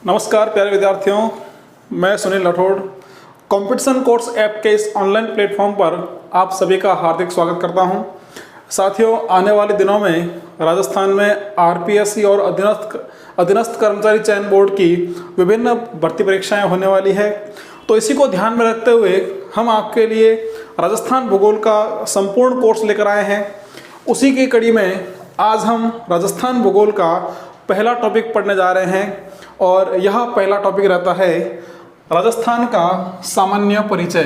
नमस्कार प्यारे विद्यार्थियों, मैं Sunil Rathore competition course app के इस ऑनलाइन प्लेटफॉर्म पर आप सभी का हार्दिक स्वागत करता हूं। साथियों, आने वाले दिनों में राजस्थान में आरपीएससी और अधीनस्थ कर्मचारी चयन बोर्ड की विभिन्न भर्ती परीक्षाएं होने वाली है। तो इसी को ध्यान में रखते हुए हम आपके लिए राजस्थान भूगोल का संपूर्ण कोर्स लेकर आए हैं। उसी की कड़ी में आज हम राजस्थान भूगोल का पहला टॉपिक पढ़ने जा रहे हैं और यह पहला टॉपिक रहता है राजस्थान का सामान्य परिचय।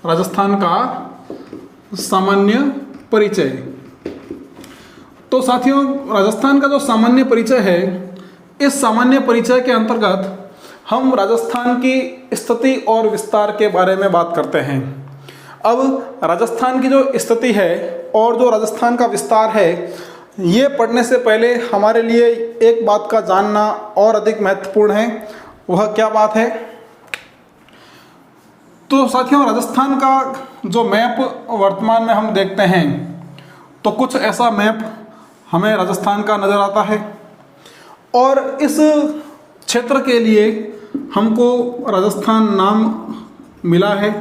राजस्थान का सामान्य परिचय। तो साथियों, राजस्थान का जो सामान्य परिचय है, इस सामान्य परिचय के अंतर्गत हम राजस्थान की स्थिति और विस्तार के बारे में बात करते हैं। अब राजस्थान की जो स्थिति है और जो राजस्थान का विस्तार है, ये पढ़ने से पहले हमारे लिए एक बात का जानना और अधिक महत्वपूर्ण है। वह क्या बात है? तो साथियों, राजस्थान का जो मैप वर्तमान में हम देखते हैं, तो कुछ ऐसा मैप हमें राजस्थान का नज़र आता है और इस क्षेत्र के लिए हमको राजस्थान नाम मिला है।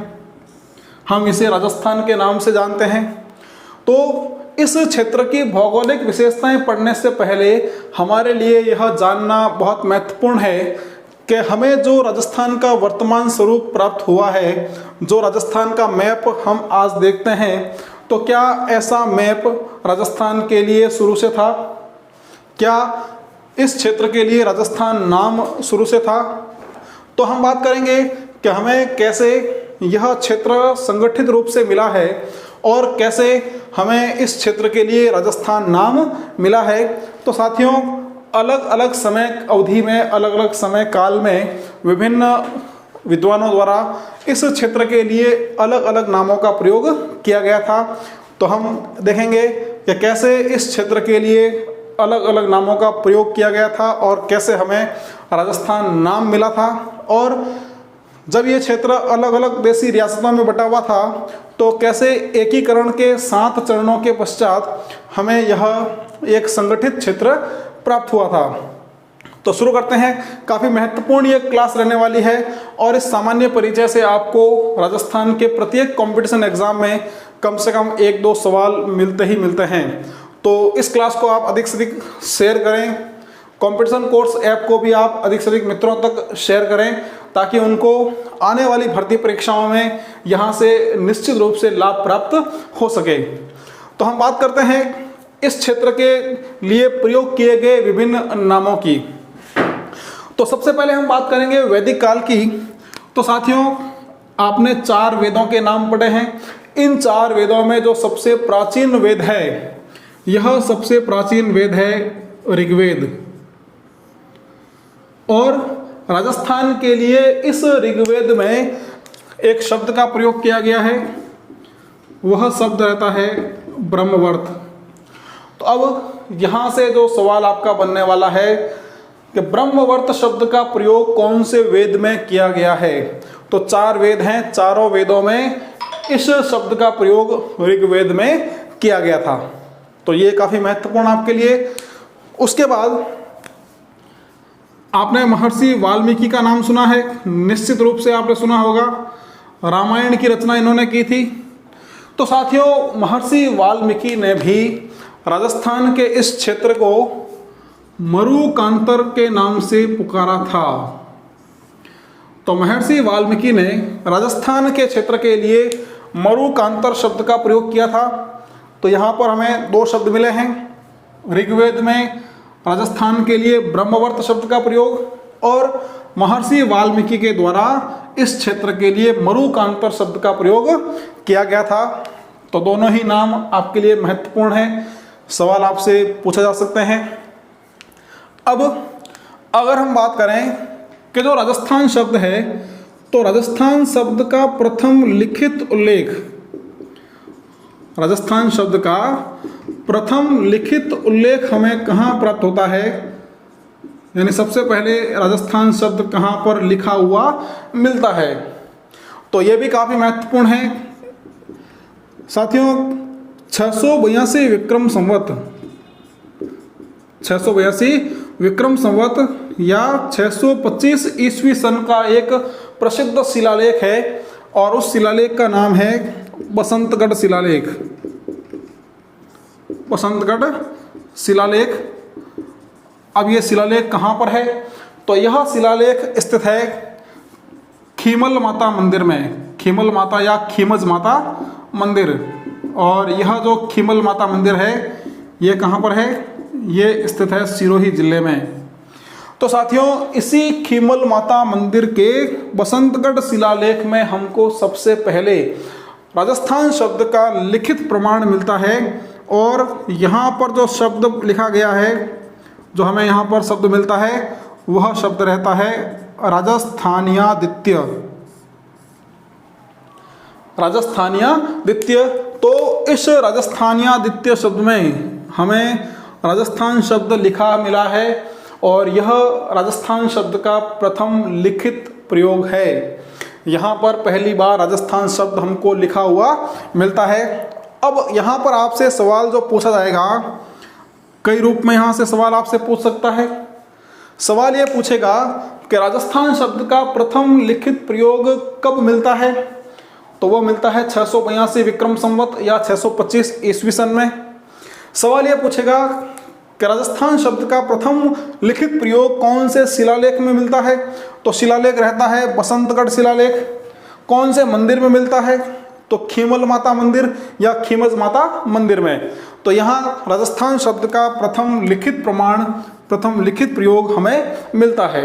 हम इसे राजस्थान के नाम से जानते हैं। तो इस क्षेत्र की भौगोलिक विशेषताएं पढ़ने से पहले हमारे लिए यह जानना बहुत महत्वपूर्ण है कि हमें जो राजस्थान का वर्तमान स्वरूप प्राप्त हुआ है, जो राजस्थान का मैप हम आज देखते हैं, तो क्या ऐसा मैप राजस्थान के लिए शुरू से था? क्या इस क्षेत्र के लिए राजस्थान नाम शुरू से था? तो हम बात करेंगे कि हमें कैसे यह क्षेत्र संगठित रूप से मिला है और कैसे हमें इस क्षेत्र के लिए राजस्थान नाम मिला है। तो साथियों, अलग अलग समय अवधि में, अलग अलग समय काल में विभिन्न विद्वानों द्वारा इस क्षेत्र के लिए अलग अलग नामों का प्रयोग किया गया था। तो हम देखेंगे कि कैसे इस क्षेत्र के लिए अलग अलग नामों का प्रयोग किया गया था और कैसे हमें राजस्थान नाम मिला था। और जब ये क्षेत्र अलग अलग देशी रियासतों में बटा हुआ था, तो कैसे एकीकरण के 7 चरणों के पश्चात हमें यह एक संगठित क्षेत्र प्राप्त हुआ था। तो शुरू करते हैं। काफ़ी महत्वपूर्ण ये क्लास रहने वाली है और इस सामान्य परिचय से आपको राजस्थान के प्रत्येक कंपटीशन एग्जाम में कम से कम 1-2 सवाल मिलते ही मिलते हैं। तो इस क्लास को आप अधिक से अधिक शेयर करें। कंपटीशन कोर्स ऐप को भी आप अधिक से अधिक मित्रों तक शेयर करें ताकि उनको आने वाली भर्ती परीक्षाओं में यहाँ से निश्चित रूप से लाभ प्राप्त हो सके। तो हम बात करते हैं इस क्षेत्र के लिए प्रयोग किए गए विभिन्न नामों की। तो सबसे पहले हम बात करेंगे वैदिक काल की। तो साथियों, आपने 4 वेदों के नाम पढ़े हैं। इन 4 वेदों में जो सबसे प्राचीन वेद है, यह सबसे प्राचीन वेद है ऋग्वेद। और राजस्थान के लिए इस ऋग्वेद में एक शब्द का प्रयोग किया गया है, वह शब्द रहता है ब्रह्मवर्त। तो अब यहाँ से जो सवाल आपका बनने वाला है कि ब्रह्मवर्त शब्द का प्रयोग कौन से वेद में किया गया है? तो 4 वेद हैं, चारों वेदों में इस शब्द का प्रयोग ऋग्वेद में किया गया था। तो ये काफ़ी महत्वपूर्ण आपके लिए। उसके बाद आपने महर्षि वाल्मीकि का नाम सुना है, निश्चित रूप से आपने सुना होगा। रामायण की रचना इन्होंने की थी। तो साथियों, महर्षि वाल्मीकि ने भी राजस्थान के इस क्षेत्र को मरुकांतर के नाम से पुकारा था। तो महर्षि वाल्मीकि ने राजस्थान के क्षेत्र के लिए मरुकांतर शब्द का प्रयोग किया था। तो यहाँ पर हमें 2 शब्द मिले हैं। ऋग्वेद में राजस्थान के लिए ब्रह्मवर्त शब्द का प्रयोग और महर्षि वाल्मीकि के द्वारा इस क्षेत्र के लिए मरुकांतर शब्द का प्रयोग किया गया था। तो दोनों ही नाम आपके लिए महत्वपूर्ण हैं, सवाल आपसे पूछा जा सकते हैं। अब अगर हम बात करें कि जो राजस्थान शब्द है, तो राजस्थान शब्द का प्रथम लिखित उल्लेख, राजस्थान शब्द का प्रथम लिखित उल्लेख हमें कहाँ प्राप्त होता है? यानी सबसे पहले राजस्थान शब्द कहाँ पर लिखा हुआ मिलता है? तो ये भी काफ़ी महत्वपूर्ण है साथियों। 682 विक्रम संवत 682 विक्रम संवत या 625 ईस्वी सन का एक प्रसिद्ध शिलालेख है और उस शिलालेख का नाम है बसंतगढ़ शिलालेख। बसंतगढ़ शिलालेख। अब ये शिलालेख कहाँ पर है? तो यह शिलालेख स्थित है खीमल माता मंदिर में, खीमल माता या खीमज माता मंदिर। और यह जो खीमल माता मंदिर है ये कहाँ पर है? ये स्थित है सिरोही जिले में। तो साथियों, इसी खीमल माता मंदिर के बसंतगढ़ शिलालेख में हमको सबसे पहले राजस्थान शब्द का लिखित प्रमाण मिलता है। और यहाँ पर जो शब्द लिखा गया है, जो हमें यहाँ पर शब्द मिलता है, वह शब्द रहता है राजस्थानियादित्य। राजस्थानियादित्य। तो इस राजस्थानियादित्य शब्द में हमें राजस्थान शब्द लिखा मिला है और यह राजस्थान शब्द का प्रथम लिखित प्रयोग है। यहाँ पर पहली बार राजस्थान शब्द हमको लिखा हुआ मिलता है। अब यहाँ पर आपसे सवाल जो पूछा जाएगा, कई रूप में यहाँ से सवाल आपसे पूछ सकता है। सवाल ये पूछेगा कि राजस्थान शब्द का प्रथम लिखित प्रयोग कब मिलता है? तो वह मिलता है 682 विक्रम संवत या 625 ईस्वी सन में। सवाल यह पूछेगा कि राजस्थान शब्द का प्रथम लिखित प्रयोग कौन से शिलालेख में मिलता है? तो शिलालेख रहता है बसंतगढ़ शिलालेख। कौन से मंदिर में मिलता है? तो खीमल माता मंदिर या खीमज माता मंदिर में। तो यहाँ राजस्थान शब्द का प्रथम लिखित प्रमाण, प्रथम लिखित प्रयोग हमें मिलता है।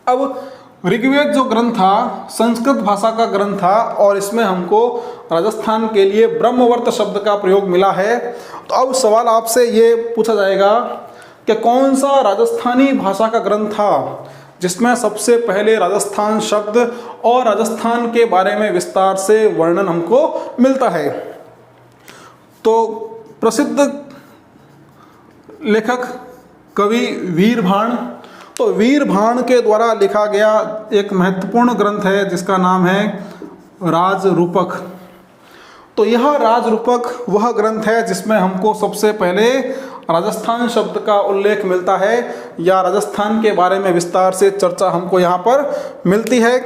अब ऋग्वेद जो ग्रंथ था संस्कृत भाषा का ग्रंथ था और इसमें हमको राजस्थान के लिए ब्रह्मवर्त शब्द का प्रयोग मिला है। तो अब सवाल आपसे ये पूछा जाएगा कि कौन सा राजस्थानी भाषा का ग्रंथ था जिसमें सबसे पहले राजस्थान शब्द और राजस्थान के बारे में विस्तार से वर्णन हमको मिलता है? तो प्रसिद्ध लेखक कवि वीरभाण, तो वीरभाण के द्वारा लिखा गया एक महत्वपूर्ण ग्रंथ है जिसका नाम है राजरूपक। तो यह राजरूपक वह ग्रंथ है जिसमें हमको सबसे पहले राजस्थान शब्द का उल्लेख मिलता है या राजस्थान के बारे में विस्तार से चर्चा हमको यहाँ पर मिलती है।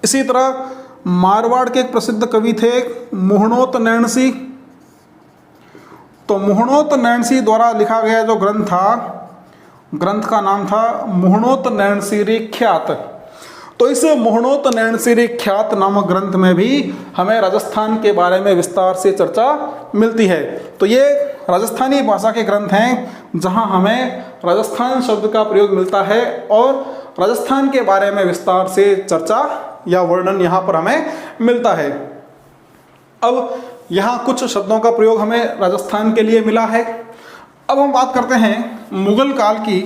इसी तरह मारवाड़ के एक प्रसिद्ध कवि थे मोहनोत नैणसी। तो मोहनोत नैणसी द्वारा लिखा गया जो ग्रंथ था, ग्रंथ का नाम था मोहनोत नैणसीरी ख्यात। तो इस मोहनोत नैणसीरी ख्यात नामक ग्रंथ में भी हमें राजस्थान के बारे में विस्तार से चर्चा मिलती है। तो ये राजस्थानी भाषा के ग्रंथ हैं जहां हमें राजस्थान शब्द का प्रयोग मिलता है और राजस्थान के बारे में विस्तार से चर्चा या वर्णन यहाँ पर हमें मिलता है। अब यहाँ कुछ शब्दों का प्रयोग हमें राजस्थान के लिए मिला है। अब हम बात करते हैं मुगल काल की।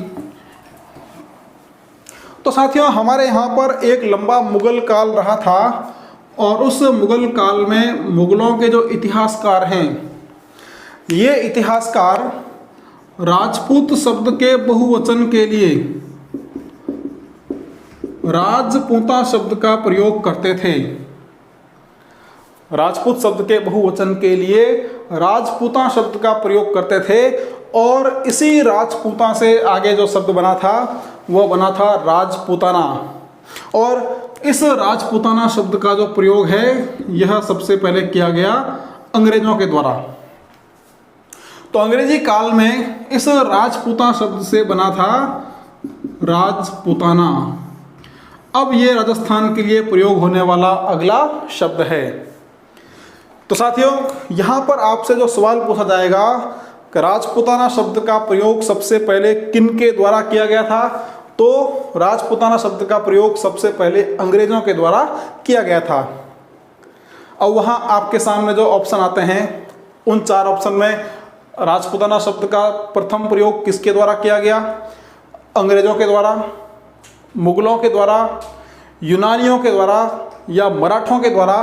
तो साथियों, हमारे यहाँ पर एक लंबा मुगल काल रहा था और उस मुगल काल में मुगलों के जो इतिहासकार हैं, ये इतिहासकार राजपूत शब्द के बहुवचन के लिए राजपूता शब्द का प्रयोग करते थे। राजपूत शब्द के बहुवचन के लिए राजपूता शब्द का प्रयोग करते थे और इसी राजपूता से आगे जो शब्द बना था वह बना था राजपूताना। और इस राजपूताना शब्द का जो प्रयोग है यह सबसे पहले किया गया अंग्रेजों के द्वारा। तो अंग्रेजी काल में इस राजपूता शब्द से बना था राजपूताना। अब ये राजस्थान के लिए प्रयोग होने वाला अगला शब्द है। तो साथियों, यहाँ पर आपसे जो सवाल पूछा जाएगा कि राजपूताना शब्द का प्रयोग सबसे पहले किन के द्वारा किया गया था, तो राजपूताना शब्द का प्रयोग सबसे पहले अंग्रेजों के द्वारा किया गया था। अब वहाँ आपके सामने जो ऑप्शन आते हैं उन चार ऑप्शन में राजपूताना शब्द का प्रथम प्रयोग किसके द्वारा किया गया? अंग्रेजों के द्वारा, मुगलों के द्वारा, यूनानियों के द्वारा या मराठों के द्वारा।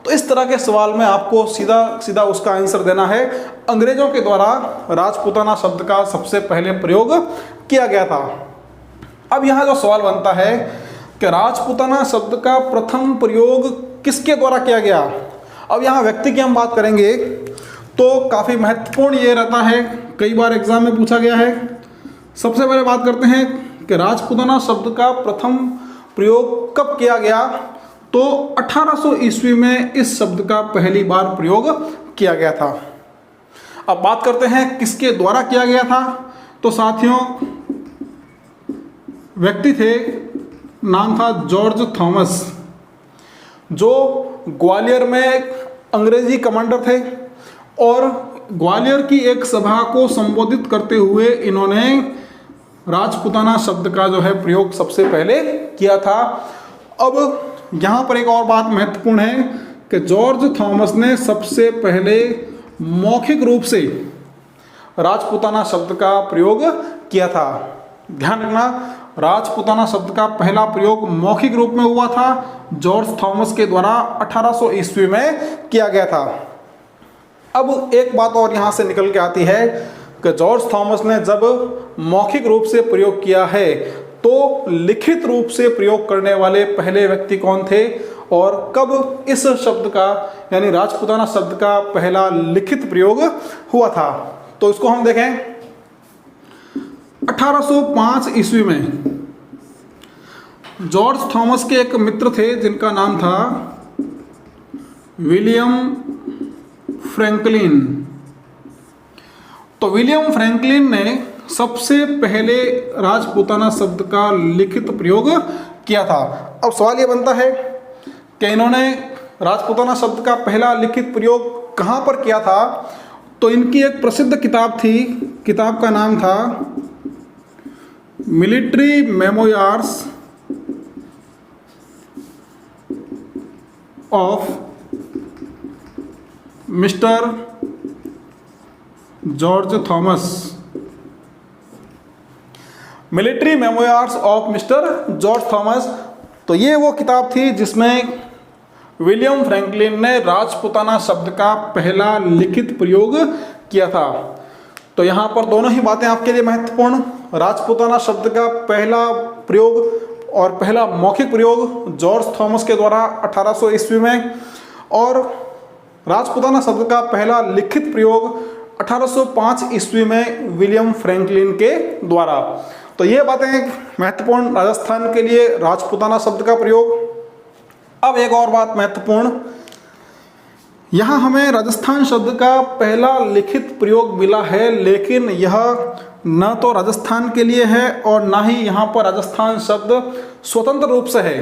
तो इस तरह के सवाल में आपको सीधा सीधा उसका आंसर देना है। अंग्रेजों के द्वारा राजपूताना शब्द का सबसे पहले प्रयोग किया गया था। अब यहाँ जो सवाल बनता है कि राजपूताना शब्द का प्रथम प्रयोग किसके द्वारा किया गया। अब यहाँ व्यक्ति की हम बात करेंगे तो काफ़ी महत्वपूर्ण ये रहता है, कई बार एग्जाम में पूछा गया है। सबसे पहले बात करते हैं कि राजपूताना शब्द का प्रथम प्रयोग कब किया गया। तो 1800 ईस्वी में इस शब्द का पहली बार प्रयोग किया गया था। अब बात करते हैं किसके द्वारा किया गया था। तो साथियों, व्यक्ति थे, नाम था जॉर्ज थॉमस, जो ग्वालियर में अंग्रेजी कमांडर थे और ग्वालियर की एक सभा को संबोधित करते हुए इन्होंने राजपूताना शब्द का जो है प्रयोग सबसे पहले किया था। अब यहाँ पर एक और बात महत्वपूर्ण है कि जॉर्ज थॉमस ने सबसे पहले मौखिक रूप से राजपूताना शब्द का प्रयोग किया था। ध्यान रखना, राजपूताना शब्द का पहला प्रयोग मौखिक रूप में हुआ था, जॉर्ज थॉमस के द्वारा 1800 ईस्वी में किया गया था। अब एक बात और यहाँ से निकल के आती है कि जॉर्ज थॉमस ने जब मौखिक रूप से प्रयोग किया है तो लिखित रूप से प्रयोग करने वाले पहले व्यक्ति कौन थे और कब इस शब्द का यानी राजपूताना शब्द का पहला लिखित प्रयोग हुआ था। तो इसको हम देखें। 1805 ईस्वी में जॉर्ज थॉमस के एक मित्र थे जिनका नाम था विलियम फ्रैंकलिन। तो विलियम फ्रैंकलिन ने सबसे पहले राजपूताना शब्द का लिखित प्रयोग किया था। अब सवाल ये बनता है कि इन्होंने राजपूताना शब्द का पहला लिखित प्रयोग कहाँ पर किया था। तो इनकी एक प्रसिद्ध किताब थी, किताब का नाम था military memoirs of mister George Thomas. Military memoirs of mister George Thomas. तो ये वो किताब थी जिसमें विलियम फ्रैंकलिन ने राजपूताना शब्द का पहला लिखित प्रयोग किया था। तो यहाँ पर दोनों ही बातें आपके लिए महत्वपूर्ण, राजपूताना शब्द का पहला प्रयोग और पहला मौखिक प्रयोग जॉर्ज थॉमस के द्वारा 1800 ईस्वी में, और राजपूताना शब्द का पहला लिखित प्रयोग 1805 ईस्वी में विलियम फ्रैंकलिन के द्वारा। तो ये बातें महत्वपूर्ण राजस्थान के लिए राजपूताना शब्द का प्रयोग। अब एक और बात महत्वपूर्ण, यहाँ हमें राजस्थान शब्द का पहला लिखित प्रयोग मिला है, लेकिन यह न तो राजस्थान के लिए है और ना ही यहाँ पर राजस्थान शब्द स्वतंत्र रूप से है।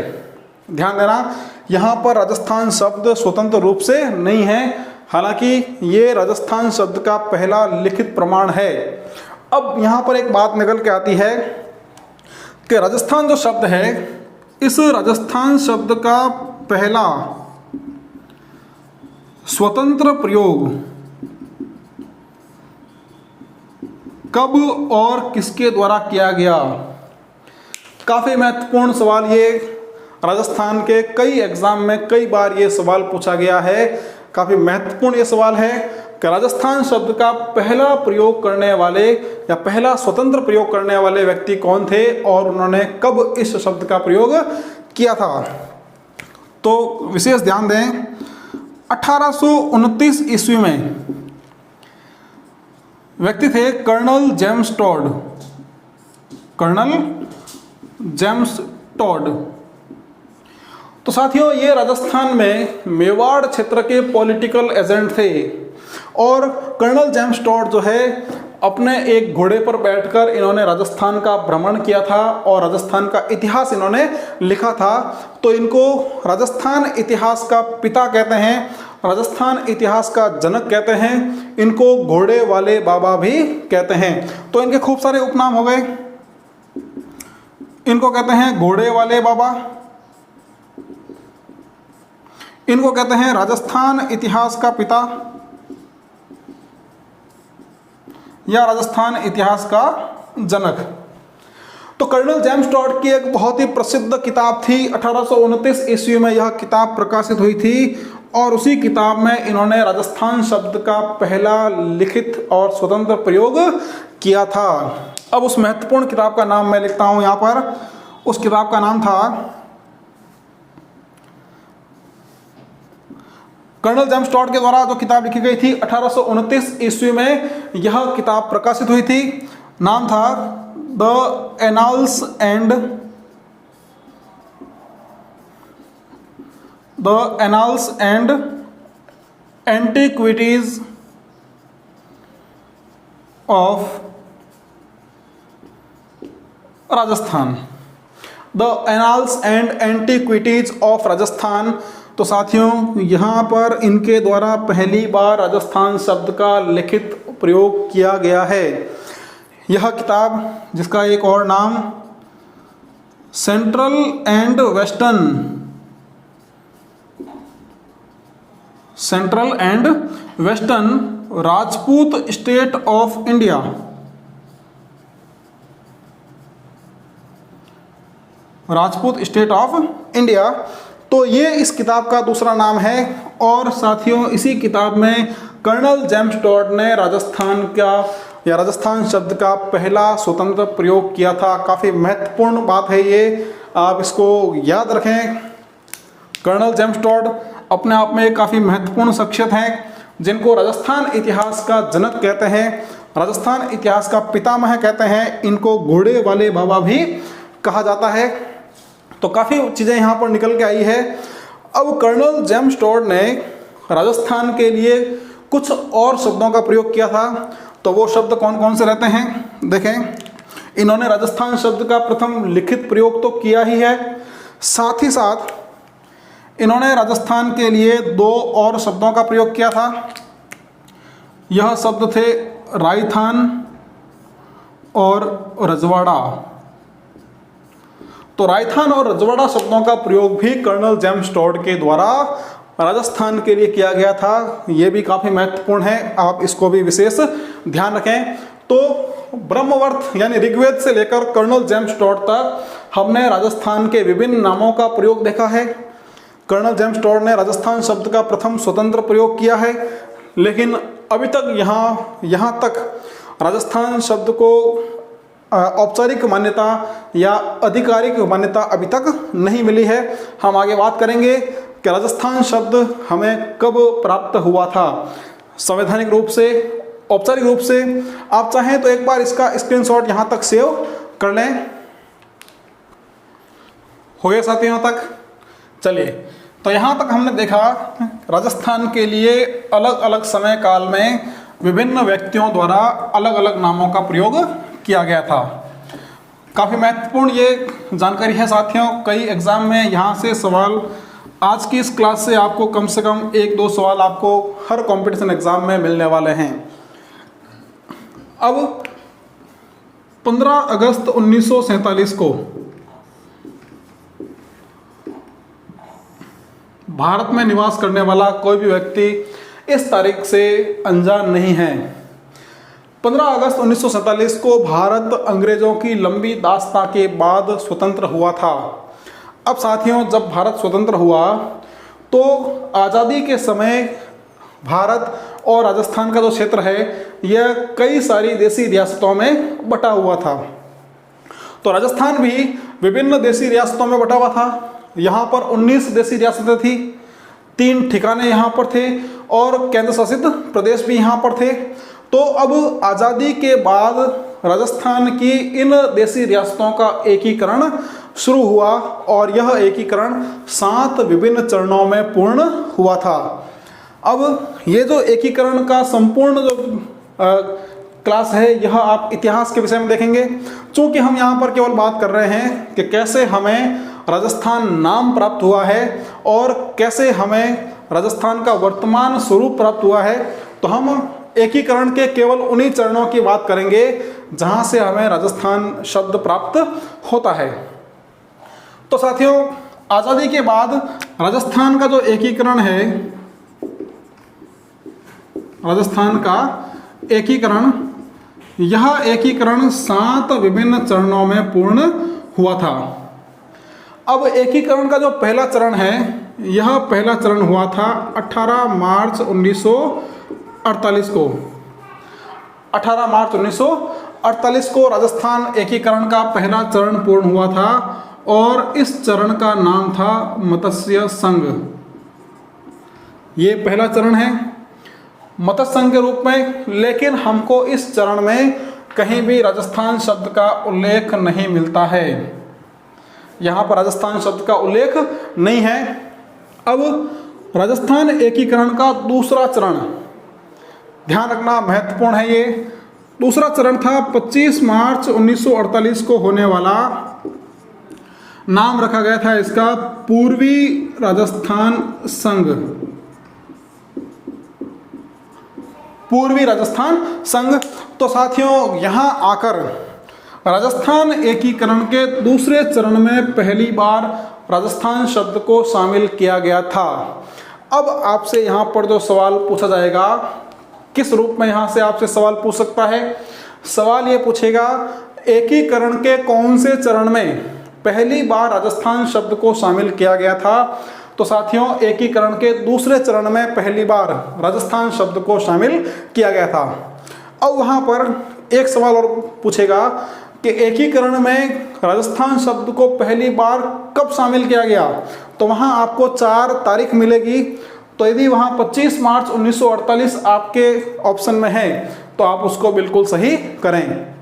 ध्यान देना, यहाँ पर राजस्थान शब्द स्वतंत्र रूप से नहीं है, हालांकि ये राजस्थान शब्द का पहला लिखित प्रमाण है। अब यहाँ पर एक बात निकल के आती है कि राजस्थान जो शब्द है, इस राजस्थान शब्द का पहला स्वतंत्र प्रयोग कब और किसके द्वारा किया गया। काफ़ी महत्वपूर्ण सवाल ये, राजस्थान के कई एग्जाम में कई बार ये सवाल पूछा गया है। काफ़ी महत्वपूर्ण ये सवाल है कि राजस्थान शब्द का पहला प्रयोग करने वाले या पहला स्वतंत्र प्रयोग करने वाले व्यक्ति कौन थे और उन्होंने कब इस शब्द का प्रयोग किया था। तो विशेष ध्यान दें, 1829 ईस्वी में व्यक्ति थे colonel James Tod. Colonel James Tod. तो साथियों, ये राजस्थान में मेवाड़ क्षेत्र के पॉलिटिकल एजेंट थे और कर्नल जेम्स टॉड जो है अपने एक घोड़े पर बैठकर इन्होंने राजस्थान का भ्रमण किया था और राजस्थान का इतिहास इन्होंने लिखा था। तो इनको राजस्थान इतिहास का पिता कहते हैं, राजस्थान इतिहास का जनक कहते हैं, इनको घोड़े वाले बाबा भी कहते हैं। तो इनके खूब सारे उपनाम हो गए। इनको कहते हैं घोड़े वाले बाबा, इनको कहते हैं राजस्थान इतिहास का पिता या राजस्थान इतिहास का जनक। तो कर्नल जेम्स टॉड की एक बहुत ही प्रसिद्ध किताब थी, 1829 ईस्वी में यह किताब प्रकाशित हुई थी और उसी किताब में इन्होंने राजस्थान शब्द का पहला लिखित और स्वतंत्र प्रयोग किया था। अब उस महत्वपूर्ण किताब का नाम मैं लिखता हूं यहाँ पर। उस किताब का नाम था कर्नल जेम्स टॉड के द्वारा जो किताब लिखी गई थी 1829 ईस्वी में यह किताब प्रकाशित हुई थी। नाम था the annals and antiquities of Rajasthan. The annals and antiquities of Rajasthan. तो साथियों, यहाँ पर इनके द्वारा पहली बार राजस्थान शब्द का लिखित प्रयोग किया गया है। यह किताब, जिसका एक और नाम central and western Rajput state of India, Rajput state of India, तो ये इस किताब का दूसरा नाम है। और साथियों, इसी किताब में कर्नल जेम्स टॉड ने राजस्थान का या राजस्थान शब्द का पहला स्वतंत्र प्रयोग किया था। काफ़ी महत्वपूर्ण बात है ये, आप इसको याद रखें। कर्नल जेम्स टॉड अपने आप में काफ़ी महत्वपूर्ण शख्सियत हैं, जिनको राजस्थान इतिहास का जनक कहते हैं, राजस्थान इतिहास का पितामह कहते हैं। इनको घोड़े वाले बाबा भी कहा जाता है। तो काफ़ी चीज़ें यहाँ पर निकल के आई है। अब कर्नल जेम्स टॉड ने राजस्थान के लिए कुछ और शब्दों का प्रयोग किया था। तो वो शब्द कौन कौन से रहते हैं, देखें। इन्होंने राजस्थान शब्द का प्रथम लिखित प्रयोग तो किया ही है, साथ ही साथ इन्होंने राजस्थान के लिए दो और शब्दों का प्रयोग किया था। यह शब्द थे रायथान और रजवाड़ा। तो रायथान और रजवाड़ा शब्दों का प्रयोग भी कर्नल जेम्स टॉड के द्वारा राजस्थान के लिए किया गया था। ये भी काफ़ी महत्वपूर्ण है, आप इसको भी विशेष ध्यान रखें। तो ब्रह्मवर्त यानी ऋग्वेद से लेकर कर्नल जेम्स टॉड तक हमने राजस्थान के विभिन्न नामों का प्रयोग देखा है। कर्नल जेम्स टॉड ने राजस्थान शब्द का प्रथम स्वतंत्र प्रयोग किया है, लेकिन अभी तक यहाँ तक राजस्थान शब्द को औपचारिक मान्यता या आधिकारिक मान्यता अभी तक नहीं मिली है। हम आगे बात करेंगे कि राजस्थान शब्द हमें कब प्राप्त हुआ था, संवैधानिक रूप से, औपचारिक रूप से। आप चाहें तो एक बार इसका स्क्रीनशॉट यहाँ तक सेव कर लें। हो गया साथियों यहाँ तक? चलिए, तो यहाँ तक हमने देखा राजस्थान के लिए अलग अलग समय काल में विभिन्न व्यक्तियों द्वारा अलग अलग नामों का प्रयोग किया गया था। काफ़ी महत्वपूर्ण ये जानकारी है साथियों। कई एग्जाम में यहाँ से सवाल, आज की इस क्लास से आपको कम से कम 1-2 सवाल आपको हर कंपटीशन एग्जाम में मिलने वाले हैं। अब 15 अगस्त 1947 को भारत में निवास करने वाला कोई भी व्यक्ति इस तारीख से अनजान नहीं है। 15 अगस्त 1947 को भारत अंग्रेजों की लंबी दास्तां के बाद स्वतंत्र हुआ था। अब साथियों, जब भारत स्वतंत्र हुआ तो आज़ादी के समय भारत और राजस्थान का जो क्षेत्र है यह कई सारी देसी रियासतों में बटा हुआ था। तो राजस्थान भी विभिन्न देसी रियासतों में बटा हुआ था। यहाँ पर 19 देसी रियासतें थी, 3 ठिकाने यहाँ पर थे और केंद्र शासित प्रदेश भी यहाँ पर थे। तो अब आज़ादी के बाद राजस्थान की इन देसी रियासतों का एकीकरण शुरू हुआ और यह एकीकरण 7 विभिन्न चरणों में पूर्ण हुआ था। अब ये जो एकीकरण का संपूर्ण जो क्लास है, यह आप इतिहास के विषय में देखेंगे। चूँकि हम यहाँ पर केवल बात कर रहे हैं कि कैसे हमें राजस्थान नाम प्राप्त हुआ है और कैसे हमें राजस्थान का वर्तमान स्वरूप प्राप्त हुआ है, तो हम एकीकरण के केवल उन्हीं चरणों की बात करेंगे जहाँ से हमें राजस्थान शब्द प्राप्त होता है। तो साथियों, आज़ादी के बाद राजस्थान का जो एकीकरण है, राजस्थान का एकीकरण, यह एकीकरण 7 विभिन्न चरणों में पूर्ण हुआ था। अब एकीकरण का जो पहला चरण है, यह पहला चरण हुआ था 18 मार्च 1948 को। 18 मार्च 1948 को राजस्थान एकीकरण का पहला चरण पूर्ण हुआ था और इस चरण का नाम था मत्स्य संघ। ये पहला चरण है मत्स्य संघ के रूप में। लेकिन हमको इस चरण में कहीं भी राजस्थान शब्द का उल्लेख नहीं मिलता है। यहाँ पर राजस्थान शब्द का उल्लेख नहीं है। अब राजस्थान एकीकरण का दूसरा चरण, ध्यान रखना महत्वपूर्ण है ये। दूसरा चरण था 25 मार्च 1948 को होने वाला, नाम रखा गया था इसका पूर्वी राजस्थान संघ। पूर्वी राजस्थान संघ। तो साथियों, यहाँ आकर राजस्थान एकीकरण के दूसरे चरण में पहली बार राजस्थान शब्द को शामिल किया गया था। अब आपसे यहाँ पर जो सवाल पूछा जाएगा, किस रूप में यहाँ से आपसे सवाल पूछ सकता है? सवाल ये पूछेगा, एकीकरण के कौन से चरण में पहली बार राजस्थान शब्द को शामिल किया गया था? तो साथियों, एकीकरण के दूसरे चरण में पहली बार राजस्थान शब्द को शामिल किया गया था। अब वहाँ पर एक सवाल और पूछेगा कि एकीकरण में राजस्थान शब्द को पहली बार कब शामिल किया गया? तो वहाँ आपको 4 तारीख मिलेगी। तो यदि वहाँ 25 मार्च 1948 आपके ऑप्शन में है तो आप उसको बिल्कुल सही करें।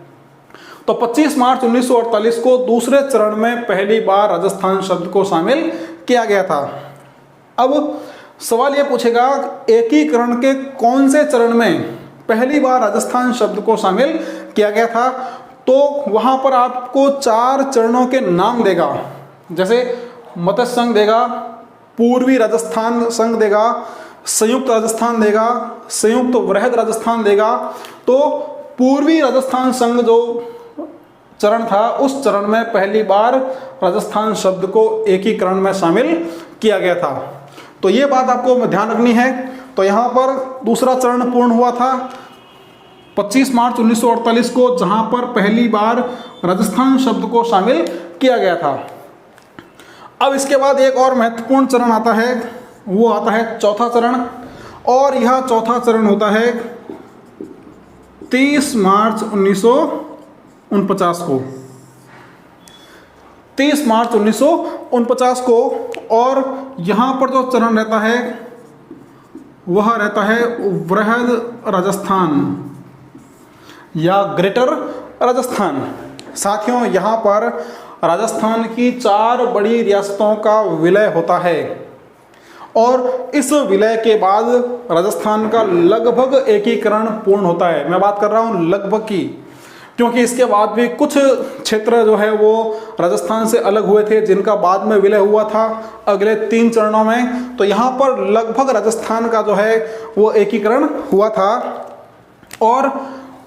तो 25 मार्च 1948 को दूसरे चरण में पहली बार राजस्थान शब्द को शामिल किया गया था। अब सवाल ये पूछेगा, एकीकरण के कौन से चरण में पहली बार राजस्थान शब्द को शामिल किया गया था? तो वहाँ पर आपको 4 चरणों के नाम देगा, जैसे मत्स्य संघ देगा, पूर्वी राजस्थान संघ देगा, संयुक्त राजस्थान देगा, संयुक्त वृहद राजस्थान देगा। तो पूर्वी राजस्थान संघ जो चरण था, उस चरण में पहली बार राजस्थान शब्द को एकीकरण में शामिल किया गया था। तो ये बात आपको ध्यान रखनी है। तो यहाँ पर दूसरा चरण पूर्ण हुआ था 25 मार्च 1948 को, जहाँ पर पहली बार राजस्थान शब्द को शामिल किया गया था। अब इसके बाद एक और महत्वपूर्ण चरण आता है, वो आता है चौथा चरण। और यह चौथा चरण होता है 30 मार्च 1949 को, 30 मार्च 1949 को। और यहाँ पर जो चरण रहता है वह रहता है वृहद राजस्थान या ग्रेटर राजस्थान। साथियों, यहाँ पर राजस्थान की 4 बड़ी रियासतों का विलय होता है और इस विलय के बाद राजस्थान का लगभग एकीकरण पूर्ण होता है। मैं बात कर रहा हूँ लगभग की, क्योंकि इसके बाद भी कुछ क्षेत्र जो है वो राजस्थान से अलग हुए थे, जिनका बाद में विलय हुआ था अगले 3 चरणों में। तो यहाँ पर लगभग राजस्थान का जो है वो एकीकरण हुआ था। और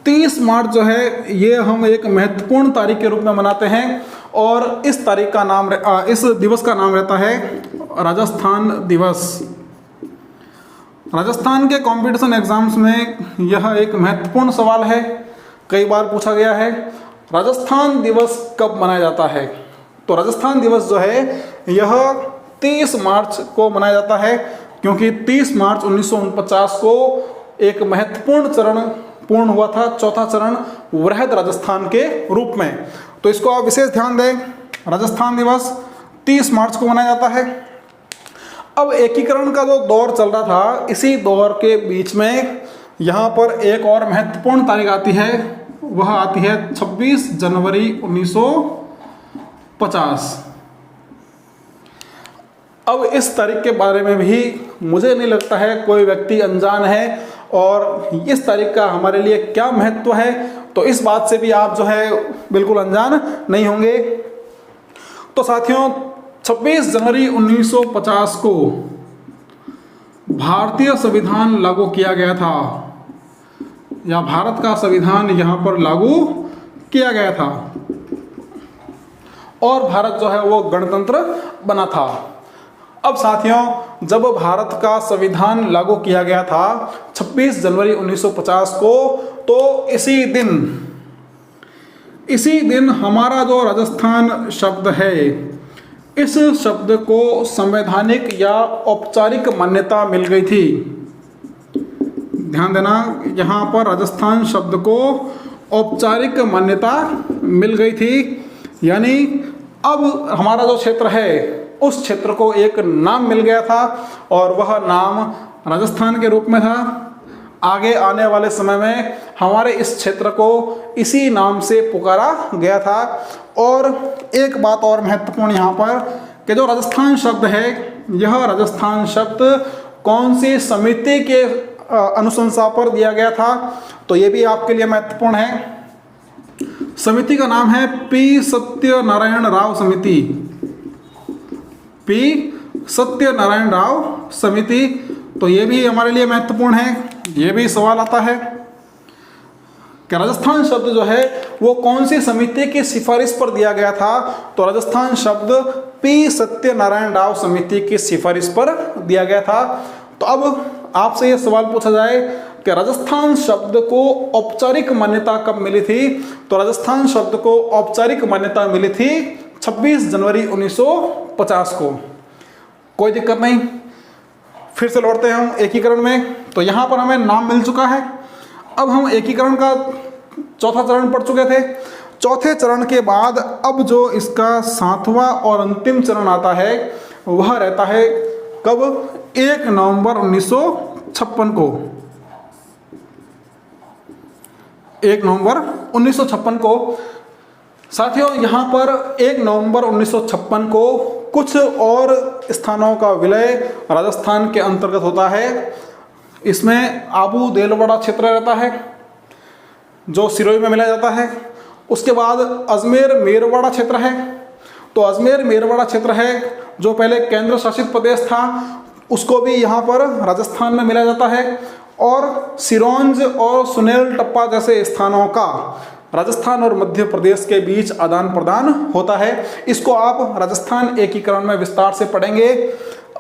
30 मार्च जो है ये हम एक महत्वपूर्ण तारीख के रूप में मनाते हैं और इस तारीख का नाम, इस दिवस का नाम रहता है राजस्थान दिवस। राजस्थान के कंपटीशन एग्जाम्स में यह एक महत्वपूर्ण सवाल है, कई बार पूछा गया है, राजस्थान दिवस कब मनाया जाता है? तो राजस्थान दिवस जो है यह 30 मार्च को मनाया जाता है, क्योंकि 30 मार्च 1949 को एक महत्वपूर्ण चरण पूर्ण हुआ था, चौथा चरण वृहद राजस्थान के रूप में। तो इसको आप विशेष ध्यान दें, राजस्थान दिवस 30 मार्च को मनाया जाता है। अब एकीकरण का जो दौर चल रहा था, इसी दौर के बीच में यहाँ पर एक और महत्वपूर्ण तारीख आती है, वह आती है 26 जनवरी 1950। अब इस तारीख के बारे में भी मुझे नहीं लगता है कोई व्यक्ति अनजान है, और इस तारीख का हमारे लिए क्या महत्व है, तो इस बात से भी आप जो है बिल्कुल अनजान नहीं होंगे। तो साथियों, 26 जनवरी 1950 को भारतीय संविधान लागू किया गया था, या भारत का संविधान यहाँ पर लागू किया गया था और भारत जो है वो गणतंत्र बना था। अब साथियों, जब भारत का संविधान लागू किया गया था 26 जनवरी 1950 को, तो इसी दिन हमारा जो राजस्थान शब्द है, इस शब्द को संवैधानिक या औपचारिक मान्यता मिल गई थी। ध्यान देना, यहाँ पर राजस्थान शब्द को औपचारिक मान्यता मिल गई थी, यानी अब हमारा जो क्षेत्र है उस क्षेत्र को एक नाम मिल गया था और वह नाम राजस्थान के रूप में था। आगे आने वाले समय में हमारे इस क्षेत्र को इसी नाम से पुकारा गया था। और एक बात और महत्वपूर्ण यहाँ पर कि जो राजस्थान शब्द है, यह राजस्थान शब्द कौन सी समिति के अनुशंसा पर दिया गया था, तो ये भी आपके लिए महत्वपूर्ण है। समिति का नाम है पी सत्यनारायण राव समिति। पी सत्यनारायण राव समिति, तो ये भी हमारे लिए महत्वपूर्ण है। ये भी सवाल आता है कि राजस्थान शब्द जो है वो कौन सी समिति की सिफारिश पर दिया गया था, तो राजस्थान शब्द पी सत्यनारायण राव समिति की सिफारिश पर दिया गया था। तो अब आपसे ये सवाल पूछा जाए कि राजस्थान शब्द को औपचारिक मान्यता कब मिली थी, तो राजस्थान शब्द को औपचारिक मान्यता मिली थी 26 जनवरी 1950 को। कोई दिक्कत नहीं, फिर से लौटते हैं हम एकीकरण में। तो यहाँ पर हमें नाम मिल चुका है। अब हम एकीकरण का चौथा चरण पढ़ चुके थे। चौथे चरण के बाद अब जो इसका 7वां और अंतिम चरण आता है वह रहता है कब, 1 नवंबर 1956 को। 1 नवंबर 1956 को साथियों, यहाँ पर 1 नवंबर 1956 को कुछ और स्थानों का विलय राजस्थान के अंतर्गत होता है। इसमें आबू देलवाड़ा क्षेत्र रहता है जो सिरोही में मिला जाता है। उसके बाद अजमेर मेरवाड़ा क्षेत्र है, तो अजमेर मेरवाड़ा क्षेत्र है जो पहले केंद्र शासित प्रदेश था, उसको भी यहाँ पर राजस्थान में मिला जाता है। और सिरोंज और सुनेल टप्पा जैसे स्थानों का राजस्थान और मध्य प्रदेश के बीच आदान प्रदान होता है। इसको आप राजस्थान एकीकरण में विस्तार से पढ़ेंगे।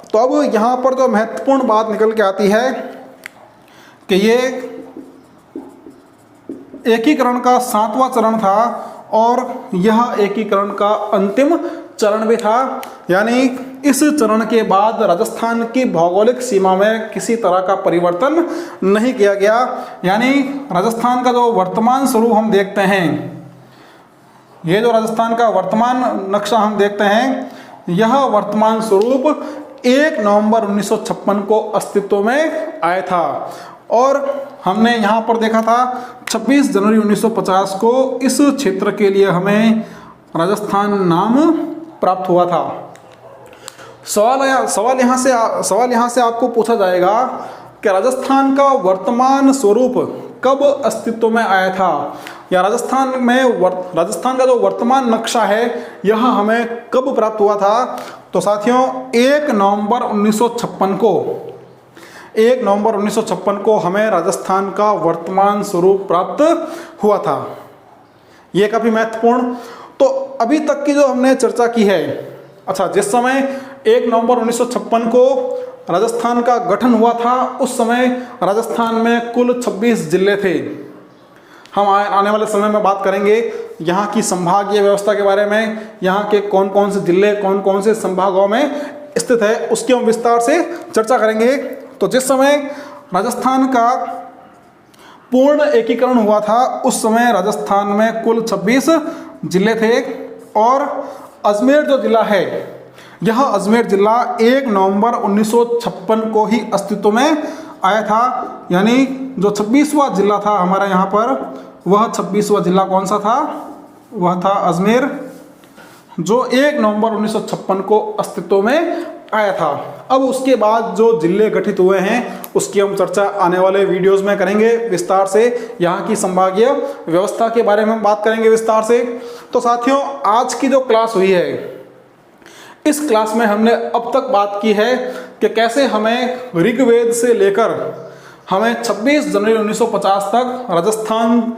तो अब यहाँ पर जो महत्वपूर्ण बात निकल के आती है कि ये एकीकरण का 7वां चरण था और यह एकीकरण का अंतिम चरण भी था। यानी इस चरण के बाद राजस्थान की भौगोलिक सीमा में किसी तरह का परिवर्तन नहीं किया गया। यानी राजस्थान का जो वर्तमान स्वरूप हम देखते हैं, ये जो राजस्थान का वर्तमान नक्शा हम देखते हैं, यह वर्तमान स्वरूप 1 नवंबर 1956 को अस्तित्व में आया था। और हमने यहाँ पर देखा था 26 जनवरी 1950 को इस क्षेत्र के लिए हमें राजस्थान नाम प्राप्त हुआ था। सवाल यहाँ से आपको पूछा जाएगा कि राजस्थान का वर्तमान स्वरूप कब अस्तित्व में आया था, या राजस्थान का जो वर्तमान नक्शा है यह हमें कब प्राप्त हुआ था। तो साथियों 1 नवंबर 1956 को हमें राजस्थान का वर्तमान स्वरूप प्राप्त हुआ था। ये काफ़ी महत्वपूर्ण। तो अभी तक की जो हमने चर्चा की है, अच्छा, जिस समय 1 नवंबर 1956 को राजस्थान का गठन हुआ था उस समय राजस्थान में कुल 26 जिले थे। हम आने वाले समय में बात करेंगे यहाँ की संभागीय व्यवस्था के बारे में, यहाँ के कौन कौन से जिले कौन कौन से संभागों में स्थित है उसकी हम विस्तार से चर्चा करेंगे। तो जिस समय राजस्थान का पूर्ण एकीकरण हुआ था उस समय राजस्थान में कुल 26 जिले थे। और अजमेर जो जिला है, यह अजमेर जिला 1 नवंबर 1956 को ही अस्तित्व में आया था। यानी जो 26वां जिला था हमारा यहाँ पर, वह 26वां जिला कौन सा था, वह था अजमेर, जो 1 नवंबर 1956 को अस्तित्व में आया था। अब उसके बाद जो जिले गठित हुए हैं उसकी हम चर्चा आने वाले वीडियोस में करेंगे विस्तार से। यहाँ की संभागीय व्यवस्था के बारे में बात करेंगे विस्तार से। तो साथियों, आज की जो क्लास हुई है, इस क्लास में हमने अब तक बात की है कि कैसे हमें ऋग्वेद से लेकर हमें 26 जनवरी 1950 तक राजस्थान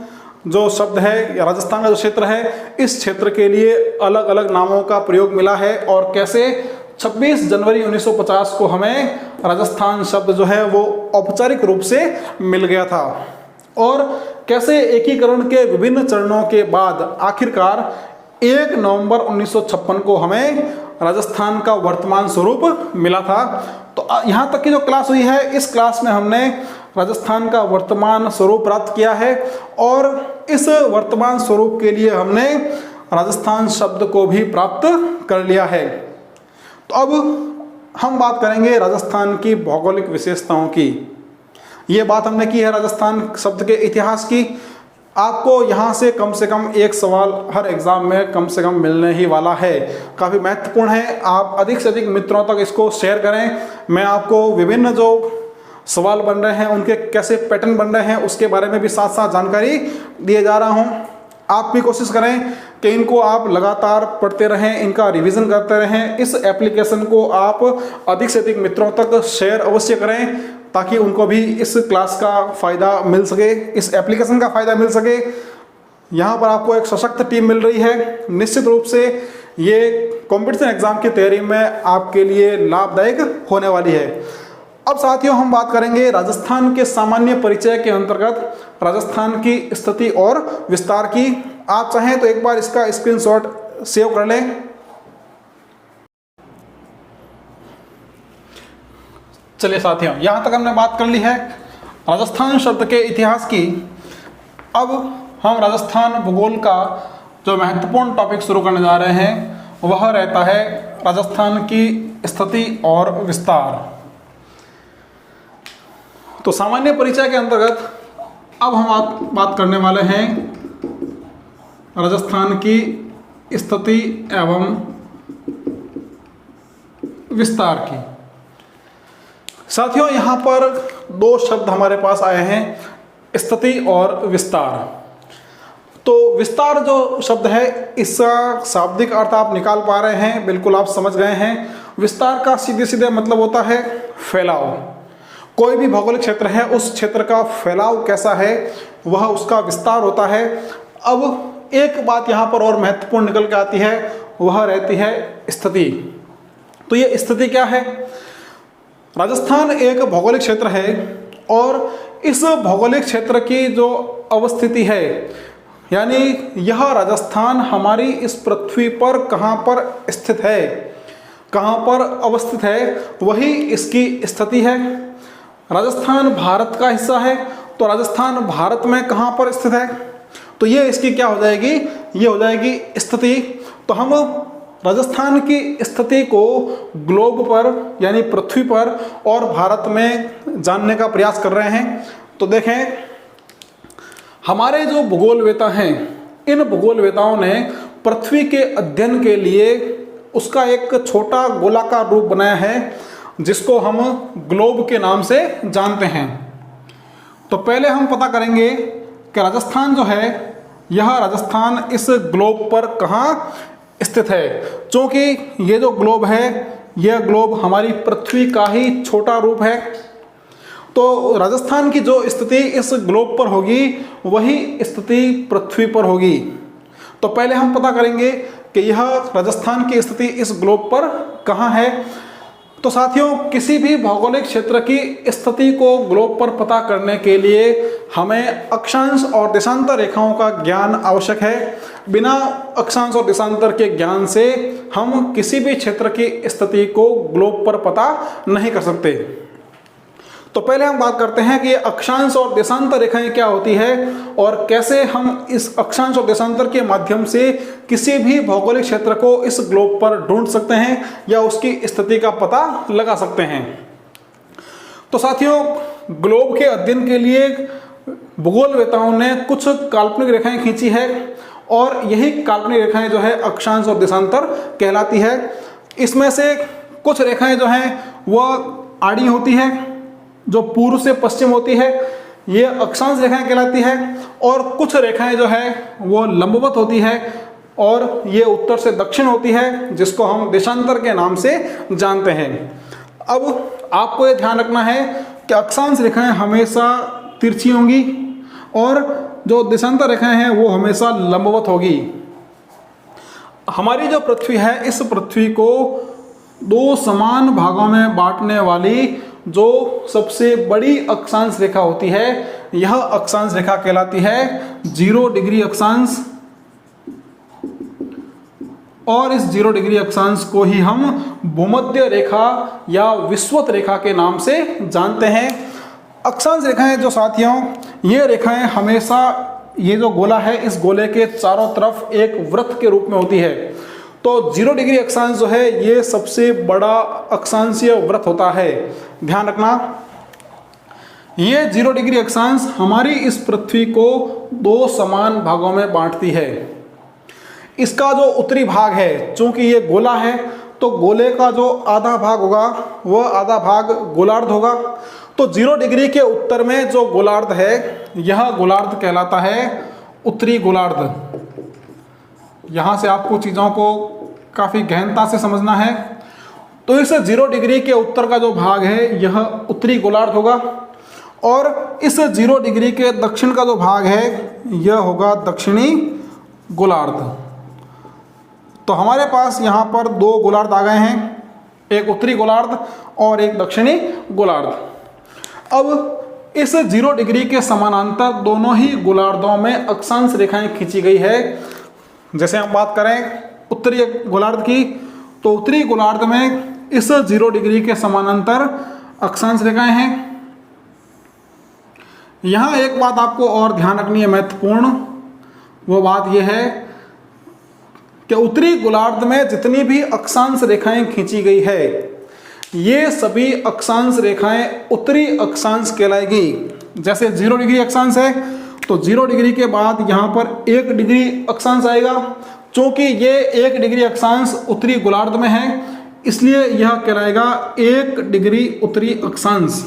जो शब्द है या राजस्थान का जो क्षेत्र है, इस क्षेत्र के लिए अलग अलग नामों का प्रयोग मिला है और कैसे 26 जनवरी 1950 को हमें राजस्थान शब्द जो है वो औपचारिक रूप से मिल गया था। और कैसे एकीकरण के विभिन्न चरणों के बाद आखिरकार 1 नवंबर 1956 को हमें राजस्थान का वर्तमान स्वरूप मिला था। तो यहाँ तक की जो क्लास हुई है, इस क्लास में हमने राजस्थान का वर्तमान स्वरूप प्राप्त किया है और इस वर्तमान स्वरूप के लिए हमने राजस्थान शब्द को भी प्राप्त कर लिया है। तो अब हम बात करेंगे राजस्थान की भौगोलिक विशेषताओं की। ये बात हमने की है राजस्थान शब्द के इतिहास की। आपको यहाँ से कम एक सवाल हर एग्ज़ाम में कम से कम मिलने ही वाला है, काफ़ी महत्वपूर्ण है। आप अधिक से अधिक मित्रों तक इसको शेयर करें। मैं आपको विभिन्न जो सवाल बन रहे हैं उनके कैसे पैटर्न बन रहे हैं उसके बारे में भी साथ साथ जानकारी दिए जा रहा हूँ। आप भी कोशिश करें कि इनको आप लगातार पढ़ते रहें, इनका रिवीजन करते रहें। इस एप्लीकेशन को आप अधिक से अधिक मित्रों तक शेयर अवश्य करें ताकि उनको भी इस क्लास का फ़ायदा मिल सके, इस एप्लीकेशन का फ़ायदा मिल सके। यहाँ पर आपको एक सशक्त टीम मिल रही है। निश्चित रूप से ये कॉम्पिटिशन एग्ज़ाम की तैयारी में आपके लिए लाभदायक होने वाली है। अब साथियों हम बात करेंगे राजस्थान के सामान्य परिचय के अंतर्गत राजस्थान की स्थिति और विस्तार की। आप चाहें तो एक बार इसका स्क्रीनशॉट सेव कर लें। चलिए साथियों, यहाँ तक हमने बात कर ली है राजस्थान शब्द के इतिहास की। अब हम राजस्थान भूगोल का जो महत्वपूर्ण टॉपिक शुरू करने जा रहे हैं वह रहता है राजस्थान की स्थिति और विस्तार। तो सामान्य परिचय के अंतर्गत अब हम बात करने वाले हैं राजस्थान की स्थिति एवं विस्तार की। साथियों यहाँ पर दो शब्द हमारे पास आए हैं, स्थिति और विस्तार। तो विस्तार जो शब्द है इसका शाब्दिक अर्थ आप निकाल पा रहे हैं, बिल्कुल आप समझ गए हैं। विस्तार का सीधे सीधे मतलब होता है फैलाव। कोई भी भौगोलिक क्षेत्र है उस क्षेत्र का फैलाव कैसा है वह उसका विस्तार होता है। अब एक बात यहाँ पर और महत्वपूर्ण निकल के आती है, वह रहती है स्थिति। तो ये स्थिति क्या है? राजस्थान एक भौगोलिक क्षेत्र है और इस भौगोलिक क्षेत्र की जो अवस्थिति है, यानी यह राजस्थान हमारी इस पृथ्वी पर कहाँ पर स्थित है, कहाँ पर अवस्थित है, वही इसकी स्थिति है। राजस्थान भारत का हिस्सा है तो राजस्थान भारत में कहाँ पर स्थित है, तो ये इसकी क्या हो जाएगी, ये हो जाएगी स्थिति। तो हम राजस्थान की स्थिति को ग्लोब पर यानी पृथ्वी पर और भारत में जानने का प्रयास कर रहे हैं। तो देखें, हमारे जो भूगोलवेता हैं, इन भूगोलवेताओं ने पृथ्वी के अध्ययन के लिए उसका एक छोटा गोलाकार रूप बनाया है जिसको हम ग्लोब के नाम से जानते हैं। तो पहले हम पता करेंगे कि राजस्थान जो है यह राजस्थान इस ग्लोब पर कहाँ स्थित है। क्योंकि ये जो ग्लोब है यह ग्लोब हमारी पृथ्वी का ही छोटा रूप है, तो राजस्थान की जो स्थिति इस ग्लोब पर होगी वही स्थिति पृथ्वी पर होगी। तो पहले हम पता करेंगे कि यह राजस्थान की स्थिति इस ग्लोब पर कहाँ है। तो साथियों, किसी भी भौगोलिक क्षेत्र की स्थिति को ग्लोब पर पता करने के लिए हमें अक्षांश और देशांतर रेखाओं का ज्ञान आवश्यक है। बिना अक्षांश और देशांतर के ज्ञान से हम किसी भी क्षेत्र की स्थिति को ग्लोब पर पता नहीं कर सकते। तो पहले हम बात करते हैं कि ये अक्षांश और देशांतर रेखाएं क्या होती है और कैसे हम इस अक्षांश और देशांतर के माध्यम से किसी भी भौगोलिक क्षेत्र को इस ग्लोब पर ढूंढ सकते हैं या उसकी स्थिति का पता लगा सकते हैं। तो साथियों, ग्लोब के अध्ययन के लिए भूगोलवेताओं ने कुछ काल्पनिक रेखाएं खींची है और यही काल्पनिक रेखाएं जो है अक्षांश और देशांतर कहलाती है। इसमें से कुछ रेखाएं जो हैं वह आड़ी होती है, जो पूर्व से पश्चिम होती है, ये अक्षांश रेखाएं कहलाती है, और कुछ रेखाएं जो है वो लंबवत होती है और ये उत्तर से दक्षिण होती है, जिसको हम देशांतर के नाम से जानते हैं। अब आपको ये ध्यान रखना है कि अक्षांश रेखाएं हमेशा तिरछी होंगी और जो देशांतर रेखाएं हैं वो हमेशा लंबवत होगी। हमारी जो पृथ्वी है, इस पृथ्वी को दो समान भागों में बांटने वाली जो सबसे बड़ी अक्षांश रेखा होती है, यह अक्षांश रेखा कहलाती है 0 डिग्री अक्षांश। और इस 0 डिग्री अक्षांश को ही हम भूमध्य रेखा या विषुवत रेखा के नाम से जानते हैं। अक्षांश रेखाएं जो साथियों, ये रेखाएं हमेशा, ये जो गोला है इस गोले के चारों तरफ एक वृत्त के रूप में होती है। तो 0 डिग्री अक्षांश जो है ये सबसे बड़ा अक्षांशीय वृत्त होता है, ध्यान रखना। ये 0 डिग्री अक्षांश हमारी इस पृथ्वी को दो समान भागों में बांटती है। इसका जो उत्तरी भाग है, चूंकि ये गोला है तो गोले का जो आधा भाग होगा वह आधा भाग गोलार्ध होगा। तो 0 डिग्री के उत्तर में जो गोलार्ध है यह गोलार्ध कहलाता है उत्तरी गोलार्ध। यहाँ से आपको चीज़ों को काफ़ी गहनता से समझना है। तो इस 0 डिग्री के उत्तर का जो भाग है यह उत्तरी गोलार्ध होगा और इस 0 डिग्री के दक्षिण का जो भाग है यह होगा दक्षिणी गोलार्ध। तो हमारे पास यहाँ पर दो गोलार्ध आ गए हैं, एक उत्तरी गोलार्ध और एक दक्षिणी गोलार्ध। अब इस 0 डिग्री के समानांतर दोनों ही गोलार्धों में अक्षांश रेखाएं खींची गई है। जैसे हम बात करें उत्तरी गोलार्ध की, तो उत्तरी गोलार्ध में इस 0 डिग्री के समानांतर अक्षांश रेखाएं हैं। यहाँ एक बात आपको और ध्यान रखनी है महत्वपूर्ण, वो बात यह है कि उत्तरी गोलार्ध में जितनी भी अक्षांश रेखाएं खींची गई है ये सभी अक्षांश रेखाएं उत्तरी अक्षांश कहलाएगी। जैसे 0 डिग्री अक्षांश है तो 0 डिग्री के बाद यहाँ पर 1 डिग्री अक्षांश आएगा। चूंकि ये 1 डिग्री अक्षांश उत्तरी गोलार्ध में है इसलिए यह कहलाएगा 1 डिग्री उत्तरी अक्षांश।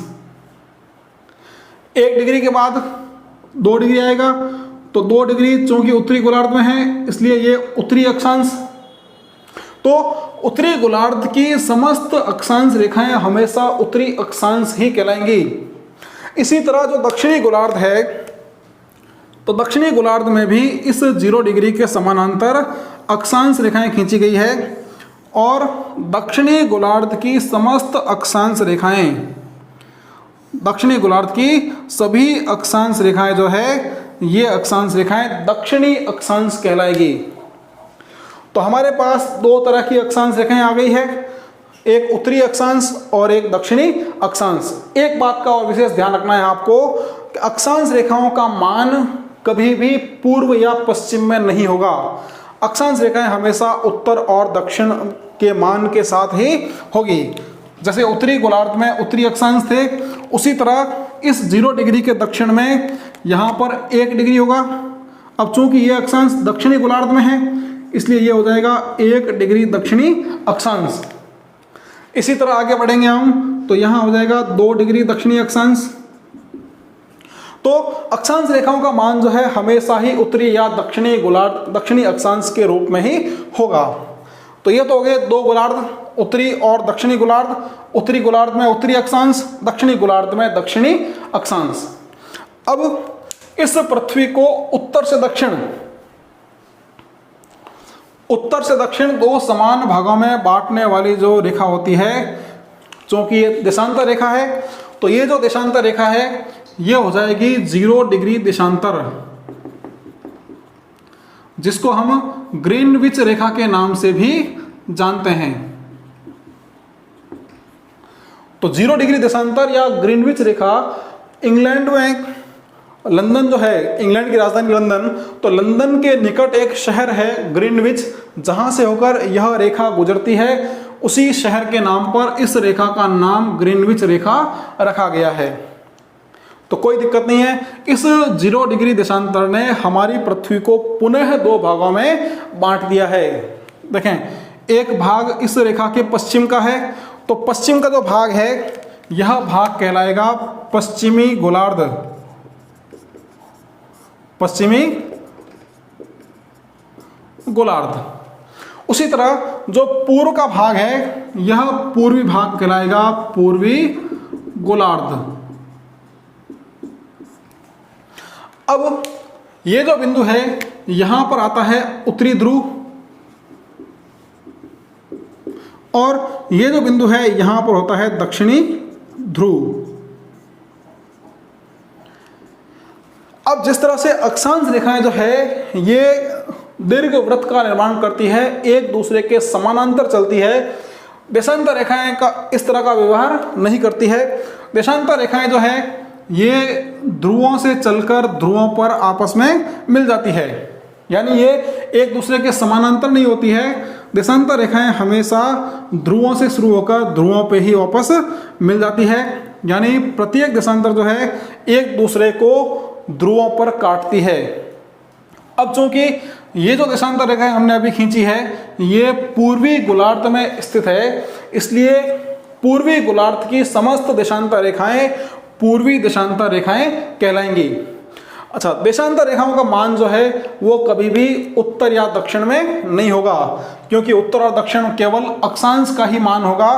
1 डिग्री के बाद 2 डिग्री आएगा तो 2 डिग्री चूंकि उत्तरी गोलार्ध में है इसलिए ये उत्तरी अक्षांश। तो उत्तरी गोलार्ध की समस्त अक्षांश रेखाएं हमेशा उत्तरी अक्षांश ही कहलाएंगी। इसी तरह जो दक्षिणी गोलार्ध है तो दक्षिणी गोलार्ध में भी इस 0 डिग्री के समानांतर अक्षांश रेखाएं खींची गई है और दक्षिणी गोलार्ध की समस्त अक्षांश रेखाएं, दक्षिणी गोलार्ध की सभी अक्षांश रेखाएं जो है ये अक्षांश रेखाएं दक्षिणी अक्षांश कहलाएगी। तो हमारे पास दो तरह की अक्षांश रेखाएं आ गई है, एक उत्तरी अक्षांश और एक दक्षिणी अक्षांश। एक बात का और विशेष ध्यान रखना है आपको कि अक्षांश रेखाओं का मान कभी भी पूर्व या पश्चिम में नहीं होगा। अक्षांश रेखाएं हमेशा उत्तर और दक्षिण के मान के साथ ही होगी। जैसे उत्तरी गोलार्ध में उत्तरी अक्षांश थे उसी तरह इस 0 डिग्री के दक्षिण में यहाँ पर 1 डिग्री होगा। अब चूंकि ये अक्षांश दक्षिणी गोलार्ध में है इसलिए ये हो जाएगा 1 डिग्री दक्षिणी अक्षांश। इसी तरह आगे बढ़ेंगे हम तो यहाँ हो जाएगा 2 डिग्री दक्षिणी अक्षांश। तो अक्षांश रेखाओं का मान जो है हमेशा ही उत्तरी या दक्षिणी गोलार्ध दक्षिणी अक्षांश के रूप में ही होगा। तो ये तो हो गए दो गोलार्ध, उत्तरी और दक्षिणी गोलार्ध। उत्तरी गोलार्ध में उत्तरी अक्षांश, दक्षिणी गोलार्ध में दक्षिणी अक्षांश। अब इस पृथ्वी को उत्तर से दक्षिण दो समान भागों में बांटने वाली जो रेखा होती है, क्योंकि ये देशांतर रेखा है तो ये जो देशांतर रेखा है ये हो जाएगी 0 डिग्री देशांतर, जिसको हम ग्रीनविच रेखा के नाम से भी जानते हैं। तो 0 डिग्री देशांतर या ग्रीनविच रेखा इंग्लैंड में, लंदन जो है इंग्लैंड की राजधानी लंदन, तो लंदन के निकट एक शहर है ग्रीनविच, जहां से होकर यह रेखा गुजरती है। उसी शहर के नाम पर इस रेखा का नाम ग्रीनविच रेखा रखा गया है। तो कोई दिक्कत नहीं है। इस 0 डिग्री देशांतर ने हमारी पृथ्वी को पुनः दो भागों में बांट दिया है। देखें, एक भाग इस रेखा के पश्चिम का है, तो पश्चिम का जो भाग है यह भाग कहलाएगा पश्चिमी गोलार्ध। पश्चिमी गोलार्ध। उसी तरह जो पूर्व का भाग है यह पूर्वी भाग कहलाएगा पूर्वी गोलार्ध। अब ये जो बिंदु है यहां पर आता है उत्तरी ध्रुव, और ये जो बिंदु है यहां पर होता है दक्षिणी ध्रुव। अब जिस तरह से अक्षांश रेखाएं जो है ये दीर्घ वृत्त का निर्माण करती है, एक दूसरे के समानांतर चलती है, देशांतर रेखाएं का इस तरह का व्यवहार नहीं करती है। देशांतर रेखाएं जो है ये ध्रुवों से चलकर ध्रुवों पर आपस में मिल जाती है, यानी ये एक दूसरे के समानांतर नहीं होती है। देशांतर रेखाएं हमेशा ध्रुवों से शुरू होकर ध्रुवों पे ही वापस मिल जाती है। यानी प्रत्येक देशांतर जो है एक दूसरे को ध्रुवों पर काटती है। अब चूंकि ये जो देशांतर रेखाएं हमने अभी खींची है ये पूर्वी गोलार्ध में स्थित है, इसलिए पूर्वी गोलार्ध की समस्त देशांतर रेखाएं पूर्वी देशांतर रेखाएं कहलाएंगी। अच्छा, देशांतर रेखाओं का मान जो है वो कभी भी उत्तर या दक्षिण में नहीं होगा, क्योंकि उत्तर और दक्षिण केवल अक्षांश का ही मान होगा।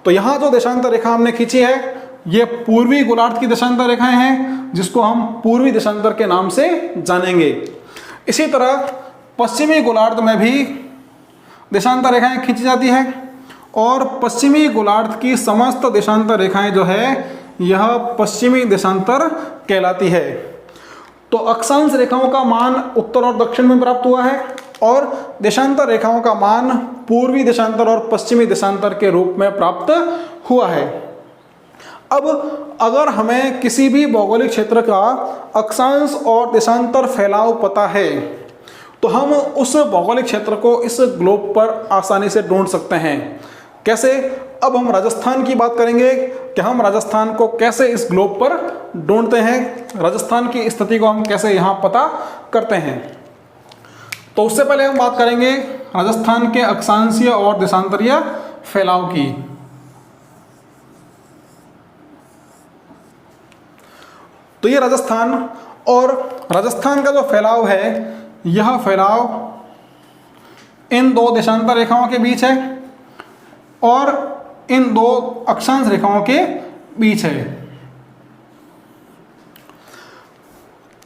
तो यहाँ जो देशांतर रेखा हमने खींची है ये पूर्वी गोलार्ध की देशांतर रेखाएं हैं, जिसको हम पूर्वी देशांतर के नाम से जानेंगे। इसी तरह पश्चिमी गोलार्ध में भी देशांतर रेखाएं खींची जाती है, और पश्चिमी गोलार्ध की समस्त देशांतर रेखाएं जो है यह पश्चिमी देशांतर कहलाती है। तो अक्षांश रेखाओं का मान उत्तर और दक्षिण में प्राप्त हुआ है, और देशांतर रेखाओं का मान पूर्वी देशांतर और पश्चिमी देशांतर के रूप में प्राप्त हुआ है। अब अगर हमें किसी भी भौगोलिक क्षेत्र का अक्षांश और देशांतर फैलाव पता है तो हम उस भौगोलिक क्षेत्र को इस ग्लोब पर आसानी से ढूंढ सकते हैं। कैसे? अब हम राजस्थान की बात करेंगे कि हम राजस्थान को कैसे इस ग्लोब पर ढूंढते हैं, राजस्थान की स्थिति को हम कैसे यहाँ पता करते हैं। तो उससे पहले हम बात करेंगे राजस्थान के अक्षांशीय और देशांतरीय फैलाव की। तो ये राजस्थान, और राजस्थान का जो फैलाव है यह फैलाव इन दो देशांतर रेखाओं के बीच है और इन दो अक्षांश रेखाओं के बीच है।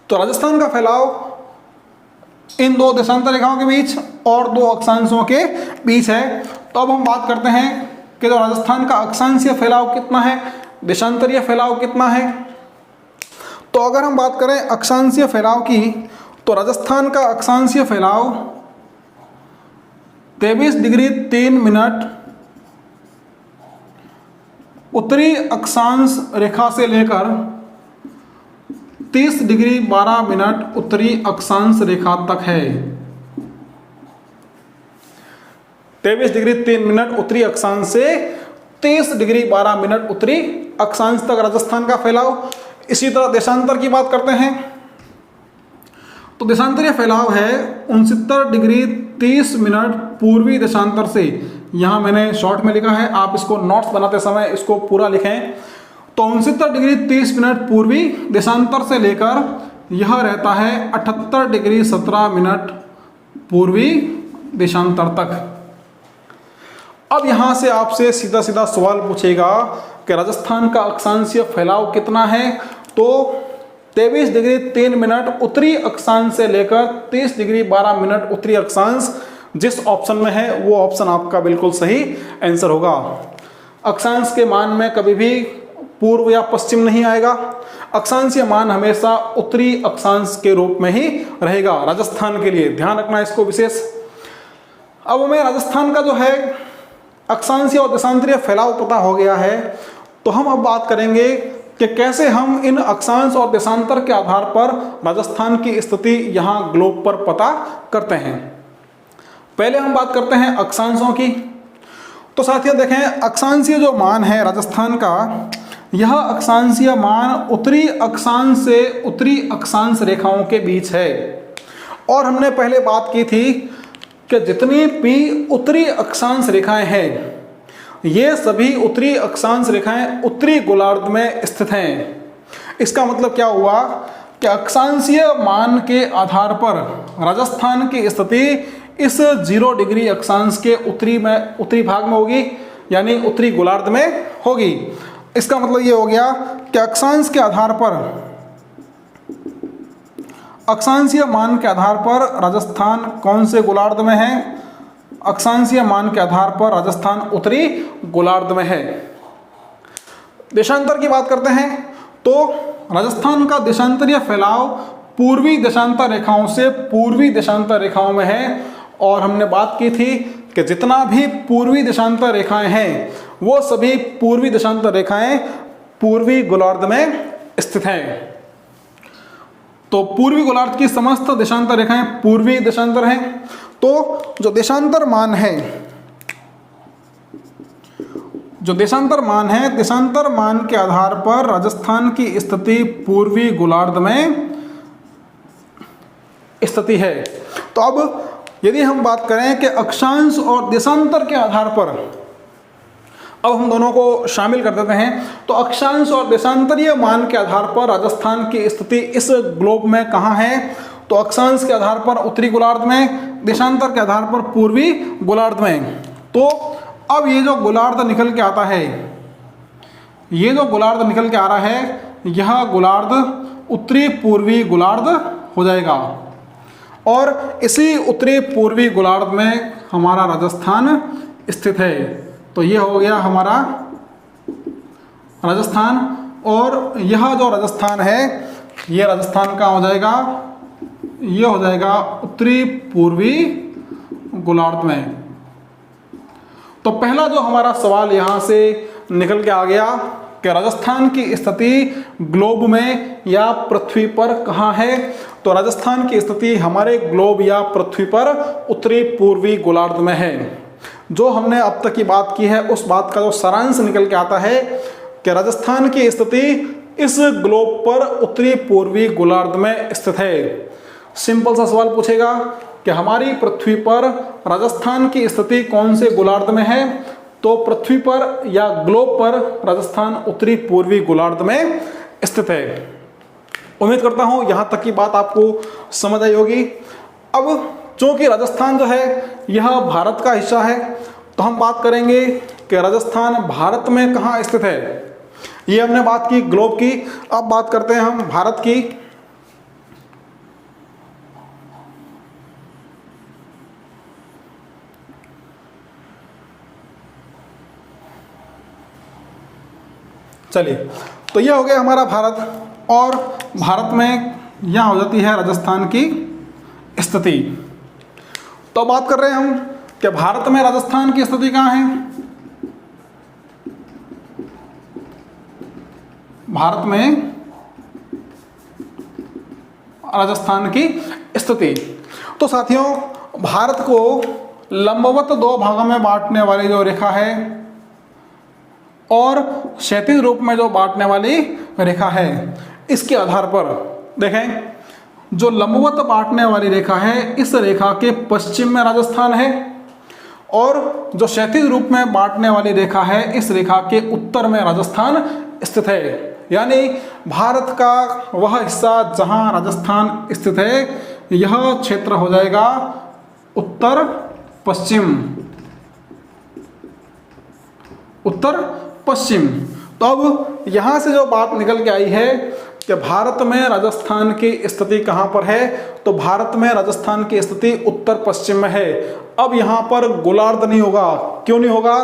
तो राजस्थान का फैलाव इन दो देशांतर रेखाओं के बीच और दो अक्षांशों के बीच है। तो अब हम बात करते हैं कि जो राजस्थान का अक्षांशीय फैलाव कितना है, देशांतरीय फैलाव कितना है। तो अगर हम बात करें अक्षांशीय फैलाव की, तो राजस्थान का अक्षांशीय फैलाव 23 डिग्री 3 मिनट उत्तरी अक्षांश रेखा से लेकर 30 डिग्री 12 मिनट उत्तरी अक्षांश रेखा तक है। 23 डिग्री 3 मिनट उत्तरी अक्षांश से 30 डिग्री 12 मिनट उत्तरी अक्षांश तक राजस्थान का फैलाव। इसी तरह देशांतर की बात करते हैं तो देशांतरीय फैलाव है 69 डिग्री 30 मिनट पूर्वी देशांतर से। यहाँ मैंने शॉर्ट में लिखा है, आप इसको नोट्स बनाते समय इसको पूरा लिखें। तो 69 डिग्री 30 मिनट पूर्वी देशांतर से लेकर यह रहता है 78 डिग्री 17 मिनट पूर्वी देशांतर तक। अब यहाँ से आपसे सीधा सीधा सवाल पूछेगा कि राजस्थान का अक्षांशीय फैलाव कितना है। तो 23 डिग्री 3 मिनट उत्तरी अक्षांश से लेकर 30 डिग्री 12 मिनट उत्तरी अक्षांश, जिस ऑप्शन में है वो ऑप्शन आपका बिल्कुल सही आंसर होगा। अक्षांश के मान में कभी भी पूर्व या पश्चिम नहीं आएगा, अक्षांशीय मान हमेशा उत्तरी अक्षांश के रूप में ही रहेगा राजस्थान के लिए, ध्यान रखना इसको विशेष। अब हमें राजस्थान का जो है अक्षांशीय और देशांतरीय फैलाव पता हो गया है, तो हम अब बात करेंगे कि कैसे हम इन अक्षांश और देशांतर के आधार पर राजस्थान की स्थिति यहाँ ग्लोब पर पता करते हैं। पहले हम बात करते हैं अक्षांशों की। तो साथियों देखें, अक्षांशीय जो मान है राजस्थान का, यह अक्षांशीय मान उत्तरी अक्षांश से उत्तरी अक्षांश रेखाओं के बीच है। और हमने पहले बात की थी कि जितनी भी उत्तरी अक्षांश रेखाएं हैं ये सभी उत्तरी अक्षांश रेखाएं उत्तरी गोलार्ध में स्थित हैं। इसका मतलब क्या हुआ कि अक्षांशीय मान के आधार पर राजस्थान की स्थिति इस 0 डिग्री अक्षांश के उत्तरी भाग में होगी, यानी उत्तरी गोलार्ध में होगी। इसका मतलब ये हो गया कि अक्षांश के आधार पर, अक्षांशीय मान के आधार पर राजस्थान कौन से गोलार्ध में है? अक्षांशीय मान के आधार पर राजस्थान उत्तरी गोलार्ध में है। देशांतर की बात करते हैं तो राजस्थान का देशांतरीय फैलाव पूर्वी देशांतर रेखाओं से पूर्वी देशांतर रेखाओं में है। और हमने बात की थी कि जितना भी पूर्वी देशांतर रेखाएं हैं वो सभी पूर्वी देशांतर रेखाएं पूर्वी गोलार्ध में स्थित हैं। तो पूर्वी गोलार्ध की समस्त देशांतर रेखाएं पूर्वी देशांतर हैं। तो जो देशांतर मान है, जो देशांतर मान है, देशांतर मान के आधार पर राजस्थान की स्थिति पूर्वी गोलार्ध में स्थिति है। तो अब यदि हम बात करें कि अक्षांश और देशांतर के आधार पर, अब हम दोनों को शामिल कर देते हैं, तो अक्षांश और देशांतरीय मान के आधार पर राजस्थान की स्थिति इस ग्लोब में कहाँ है? तो अक्षांश के आधार पर उत्तरी गोलार्ध में, देशांतर के आधार पर पूर्वी गोलार्ध में। तो अब ये जो गोलार्ध निकल के आता है, ये जो गोलार्ध निकल के आ रहा है, यह गोलार्ध उत्तरी पूर्वी गोलार्ध हो जाएगा और इसी उत्तरी पूर्वी गोलार्ध में हमारा राजस्थान स्थित है। तो ये हो गया हमारा राजस्थान, और यह जो राजस्थान है, ये राजस्थान का हो जाएगा, ये हो जाएगा उत्तरी पूर्वी गोलार्ध में। तो पहला जो हमारा सवाल यहाँ से निकल के आ गया कि राजस्थान की स्थिति ग्लोब में या पृथ्वी पर कहाँ है? तो राजस्थान की स्थिति हमारे ग्लोब या पृथ्वी पर उत्तरी पूर्वी गोलार्ध में है। जो हमने अब तक की बात की है, उस बात का जो सारांश निकल के आता है कि राजस्थान की स्थिति इस ग्लोब पर उत्तरी पूर्वी गोलार्ध में स्थित है। सिंपल सा सवाल पूछेगा कि हमारी पृथ्वी पर राजस्थान की स्थिति कौन से गोलार्ध में है? तो पृथ्वी पर या ग्लोब पर राजस्थान उत्तरी पूर्वी गोलार्ध में स्थित है। उम्मीद करता हूं यहां तक की बात आपको समझ आई होगी। अब चूंकि राजस्थान जो है यह भारत का हिस्सा है, तो हम बात करेंगे कि राजस्थान भारत में कहाँ स्थित है। ये हमने बात की ग्लोब की, अब बात करते हैं हम भारत की। चलिए, तो यह हो गया हमारा भारत, और भारत में यहाँ हो जाती है राजस्थान की स्थिति। तो बात कर रहे हैं हम कि भारत में राजस्थान की स्थिति कहाँ है। भारत में राजस्थान की स्थिति, तो साथियों भारत को लंबवत दो भागों में बांटने वाली जो रेखा है और क्षैतिज रूप में जो बांटने वाली रेखा है, इसके आधार पर देखें, जो लंबवत बांटने वाली रेखा है, इस रेखा के पश्चिम में राजस्थान है, और जो क्षैतिज रूप में बांटने वाली रेखा है, इस रेखा के उत्तर में राजस्थान स्थित है। यानी भारत का वह हिस्सा जहां राजस्थान स्थित है, यह क्षेत्र हो जाएगा उत्तर पश्चिम, उत्तर पश्चिम। तो अब यहां से जो बात निकल के आई है कि भारत में राजस्थान की स्थिति कहां पर है, तो भारत में राजस्थान की स्थिति उत्तर पश्चिम में है। अब यहां पर गोलार्ध नहीं होगा। क्यों नहीं होगा?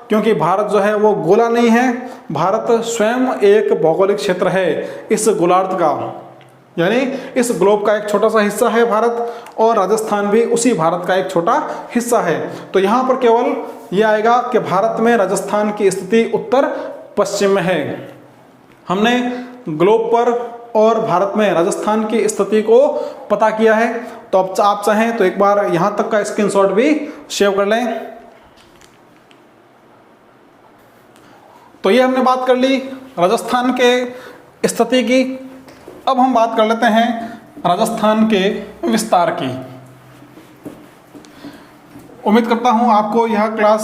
क्योंकि भारत जो है वो गोला नहीं है, भारत स्वयं एक भौगोलिक क्षेत्र है इस गोलार्ध का, यानी इस ग्लोब का एक छोटा सा हिस्सा है भारत, और राजस्थान भी उसी भारत का एक छोटा हिस्सा है। तो यहाँ पर केवल ये आएगा कि भारत में राजस्थान की स्थिति उत्तर पश्चिम में है। हमने ग्लोब पर और भारत में राजस्थान की स्थिति को पता किया है। तो अब आप चाहें तो एक बार यहाँ तक का स्क्रीनशॉट भी शेयर कर लें। तो ये हमने बात कर ली राजस्थान के स्थिति की। अब हम बात कर लेते हैं राजस्थान के विस्तार की। उम्मीद करता हूं आपको यह क्लास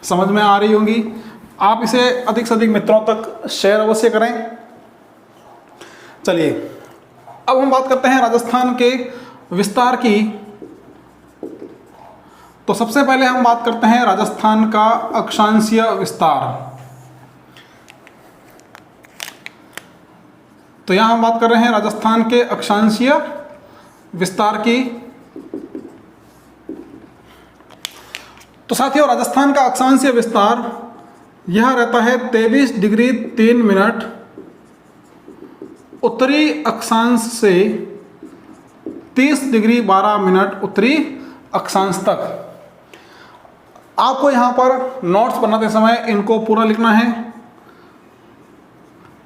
समझ में आ रही होगी। आप इसे अधिक से अधिक मित्रों तक शेयर अवश्य करें। चलिए, अब हम बात करते हैं राजस्थान के विस्तार की। तो सबसे पहले हम बात करते हैं राजस्थान का अक्षांशीय विस्तार। तो यहां हम बात कर रहे हैं राजस्थान के अक्षांशीय विस्तार की। तो साथियों, राजस्थान का अक्षांशीय विस्तार यह रहता है 23 डिग्री 3 मिनट उत्तरी अक्षांश से 30 डिग्री 12 मिनट उत्तरी अक्षांश तक। आपको यहां पर नोट्स बनाते समय इनको पूरा लिखना है,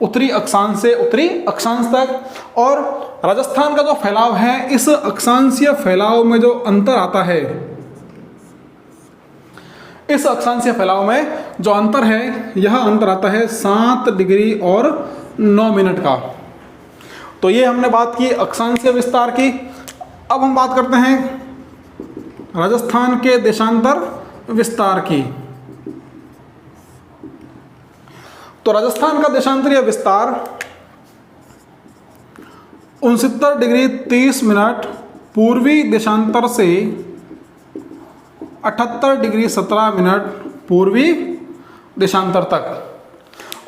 उत्तरी अक्षांश से उत्तरी अक्षांश तक। और राजस्थान का जो फैलाव है, इस अक्षांशीय फैलाव में जो अंतर आता है, इस अक्षांशीय फैलाव में जो अंतर है, यह अंतर आता है 7 डिग्री और 9 मिनट का। तो ये हमने बात की अक्षांशीय विस्तार की। अब हम बात करते हैं राजस्थान के देशांतर विस्तार की। तो राजस्थान का देशांतरीय विस्तार 69 डिग्री 30 मिनट पूर्वी देशांतर से 78 डिग्री 17 मिनट पूर्वी देशांतर तक।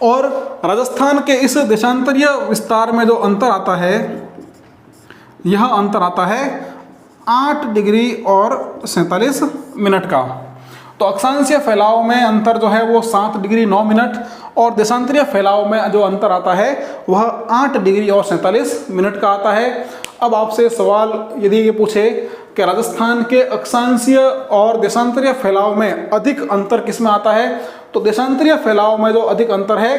और राजस्थान के इस देशांतरीय विस्तार में जो अंतर आता है, यह अंतर आता है 8 डिग्री और 47 मिनट का। तो अक्षांशीय फैलाव में अंतर जो है वो 7 डिग्री 9 मिनट और देशांतरीय फैलाव में जो अंतर आता है वह 8 डिग्री और 47 मिनट का आता है। अब आपसे सवाल यदि ये पूछे कि राजस्थान के अक्षांशीय और देशांतरीय फैलाव में अधिक अंतर किस में आता है, तो देशांतरीय फैलाव में जो अधिक अंतर है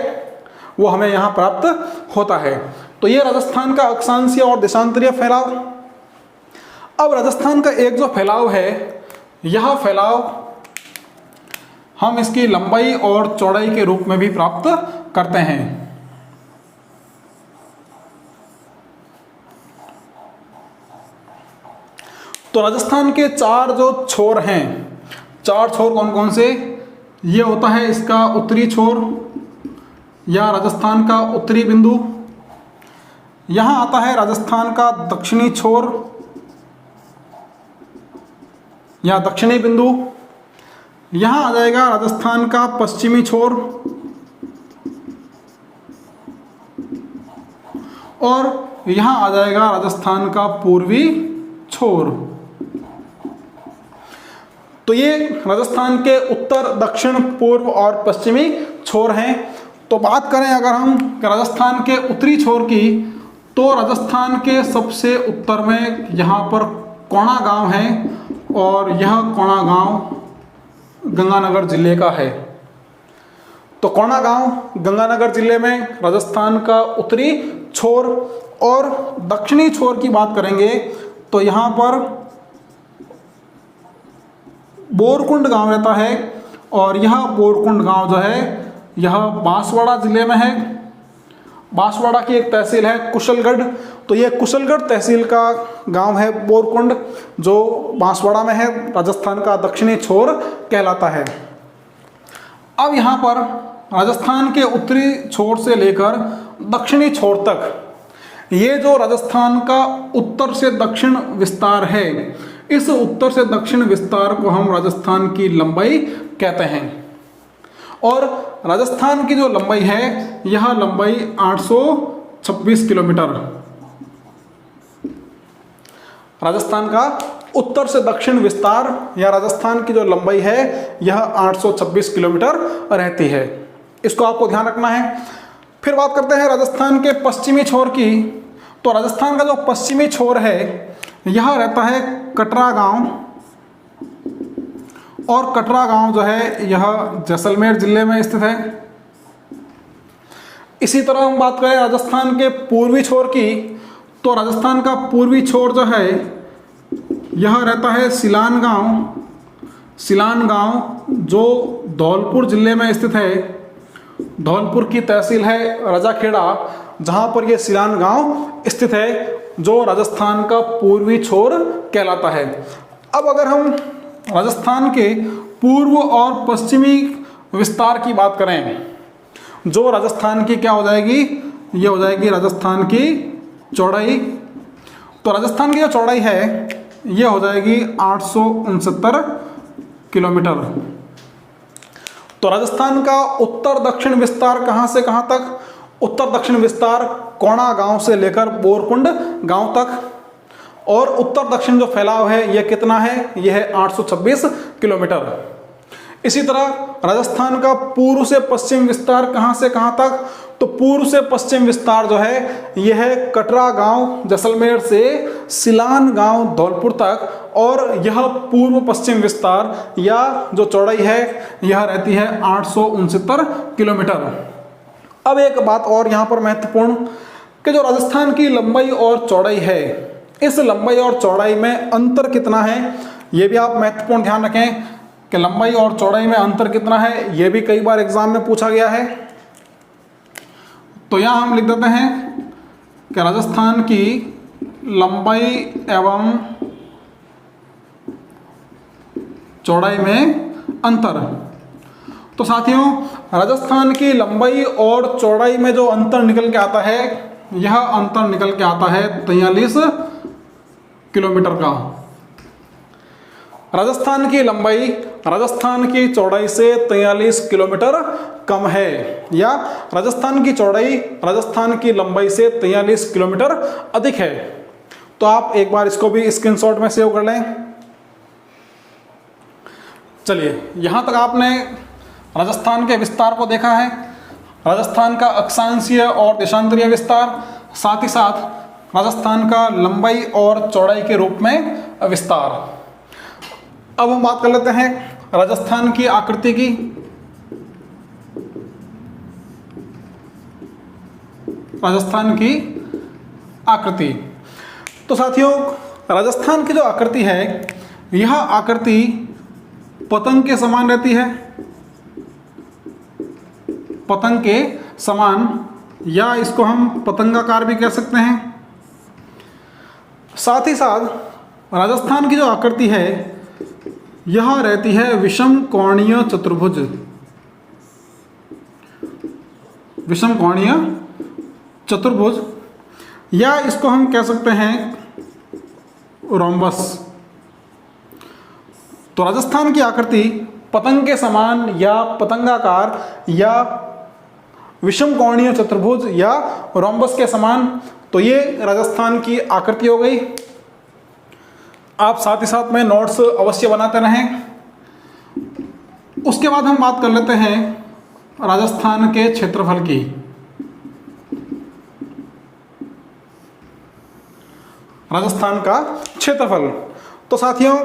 वो हमें यहाँ प्राप्त होता है। तो ये राजस्थान का अक्षांशीय और देशांतरीय फैलाव। अब राजस्थान का एक जो फैलाव है, यह फैलाव हम इसकी लंबाई और चौड़ाई के रूप में भी प्राप्त करते हैं। तो राजस्थान के 4 जो छोर हैं, 4 छोर कौन कौन से, ये होता है इसका उत्तरी छोर या राजस्थान का उत्तरी बिंदु। यहाँ आता है राजस्थान का दक्षिणी छोर या दक्षिणी बिंदु। यहाँ आ जाएगा राजस्थान का पश्चिमी छोर और यहाँ आ जाएगा राजस्थान का पूर्वी छोर। तो ये राजस्थान के उत्तर, दक्षिण, पूर्व और पश्चिमी छोर हैं। तो बात करें अगर हम राजस्थान के उत्तरी छोर की, तो राजस्थान के सबसे उत्तर में यहाँ पर कोणा गांव है और यह कोणा गांव गंगानगर जिले का है। तो कोणा गांव गंगानगर जिले में राजस्थान का उत्तरी छोर। और दक्षिणी छोर की बात करेंगे तो यहाँ पर बोरकुंड गांव रहता है और यह बोरकुंड गांव जो है यह बांसवाड़ा जिले में है। बांसवाड़ा की एक तहसील है कुशलगढ़, तो ये कुशलगढ़ तहसील का गांव है बोरकुंड, जो बांसवाड़ा में है, राजस्थान का दक्षिणी छोर कहलाता है। अब यहाँ पर राजस्थान के उत्तरी छोर से लेकर दक्षिणी छोर तक ये जो राजस्थान का उत्तर से दक्षिण विस्तार है, इस उत्तर से दक्षिण विस्तार को हम राजस्थान की लंबाई कहते हैं। और राजस्थान की जो लंबाई है, यह लंबाई 826 किलोमीटर। राजस्थान का उत्तर से दक्षिण विस्तार या राजस्थान की जो लंबाई है यह 826 किलोमीटर रहती है। इसको आपको ध्यान रखना है। फिर बात करते हैं राजस्थान के पश्चिमी छोर की। तो राजस्थान का जो पश्चिमी छोर है यह रहता है कटरा गांव और कटरा गांव जो है यह जैसलमेर जिले में स्थित है। इसी तरह हम बात करें राजस्थान के पूर्वी छोर की, तो राजस्थान का पूर्वी छोर जो है यह रहता है सिलान गांव। सिलान गांव जो धौलपुर जिले में स्थित है। धौलपुर की तहसील है रजाखेड़ा, जहां पर यह सिलान गांव स्थित है, जो राजस्थान का पूर्वी छोर कहलाता है। अब अगर हम राजस्थान के पूर्व और पश्चिमी विस्तार की बात करें, जो राजस्थान की क्या हो जाएगी, ये हो जाएगी राजस्थान की चौड़ाई। तो राजस्थान की जो चौड़ाई है ये हो जाएगी 869 किलोमीटर। तो राजस्थान का उत्तर दक्षिण विस्तार कहाँ से कहाँ तक, उत्तर दक्षिण विस्तार कोणा गांव से लेकर बोरकुंड गांव तक। और उत्तर दक्षिण जो फैलाव है यह कितना है, यह है 826 किलोमीटर। इसी तरह राजस्थान का पूर्व से पश्चिम विस्तार कहाँ से कहाँ तक, तो पूर्व से पश्चिम विस्तार जो है यह है कटरा गांव जैसलमेर से सिलान गांव धौलपुर तक। और यह पूर्व पश्चिम विस्तार या जो चौड़ाई है यह रहती है 869 किलोमीटर। अब एक बात और यहाँ पर महत्वपूर्ण कि जो राजस्थान की लंबाई और चौड़ाई है, इस लंबाई और चौड़ाई में अंतर कितना है, ये भी आप महत्वपूर्ण ध्यान रखें। कि लंबाई और चौड़ाई में अंतर कितना है, यह भी कई बार एग्जाम में पूछा गया है। तो यहाँ हम लिख देते हैं कि राजस्थान की लंबाई एवं चौड़ाई में अंतर। तो साथियों, राजस्थान की लंबाई और चौड़ाई में जो अंतर निकल के आता है, यह अंतर निकल के आता है 43 किलोमीटर का। राजस्थान की लंबाई राजस्थान की चौड़ाई से 43 किलोमीटर कम है, या राजस्थान की चौड़ाई राजस्थान की लंबाई से 43 किलोमीटर अधिक है। तो आप एक बार इसको भी स्क्रीनशॉट में सेव कर लें। चलिए, यहाँ तक आपने राजस्थान के विस्तार को देखा है, राजस्थान का अक्षांशीय और देशांतरीय विस्तार, साथ ही साथ राजस्थान का lंबाई और चौड़ाई के रूप में विस्तार। अब हम बात कर लेते हैं राजस्थान की आकृति की। राजस्थान की आकृति। तो साथियों, राजस्थान की जो आकृति है, यह आकृति पतंग के समान रहती है, पतंग के समान, या इसको हम पतंगाकार भी कह सकते हैं। साथ ही साथ राजस्थान की जो आकृति है, यह रहती है विषम कोणीय चतुर्भुज। विषम कोणीय चतुर्भुज, या इसको हम कह सकते हैं रोम्बस। तो राजस्थान की आकृति पतंग के समान या पतंगाकार या विषम कोणीय चतुर्भुज या रोम्बस के समान, तो ये राजस्थान की आकृति हो गई। आप साथ ही साथ में नोट्स अवश्य बनाते रहें। उसके बाद हम बात कर लेते हैं राजस्थान के क्षेत्रफल की। राजस्थान का क्षेत्रफल। तो साथियों,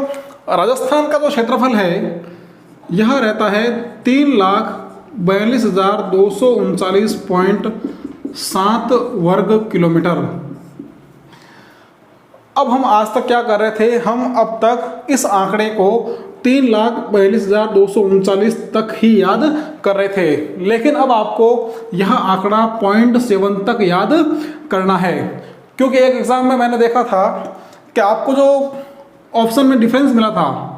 राजस्थान का जो क्षेत्रफल है, यह रहता है 3,42,239.7 वर्ग किलोमीटर। अब हम आज तक क्या कर रहे थे, हम अब तक इस आंकड़े को 3,42,239 तक ही याद कर रहे थे, लेकिन अब आपको यह आंकड़ा 0.7 तक याद करना है। क्योंकि एक एग्जाम में मैंने देखा था कि आपको जो ऑप्शन में डिफरेंस मिला था,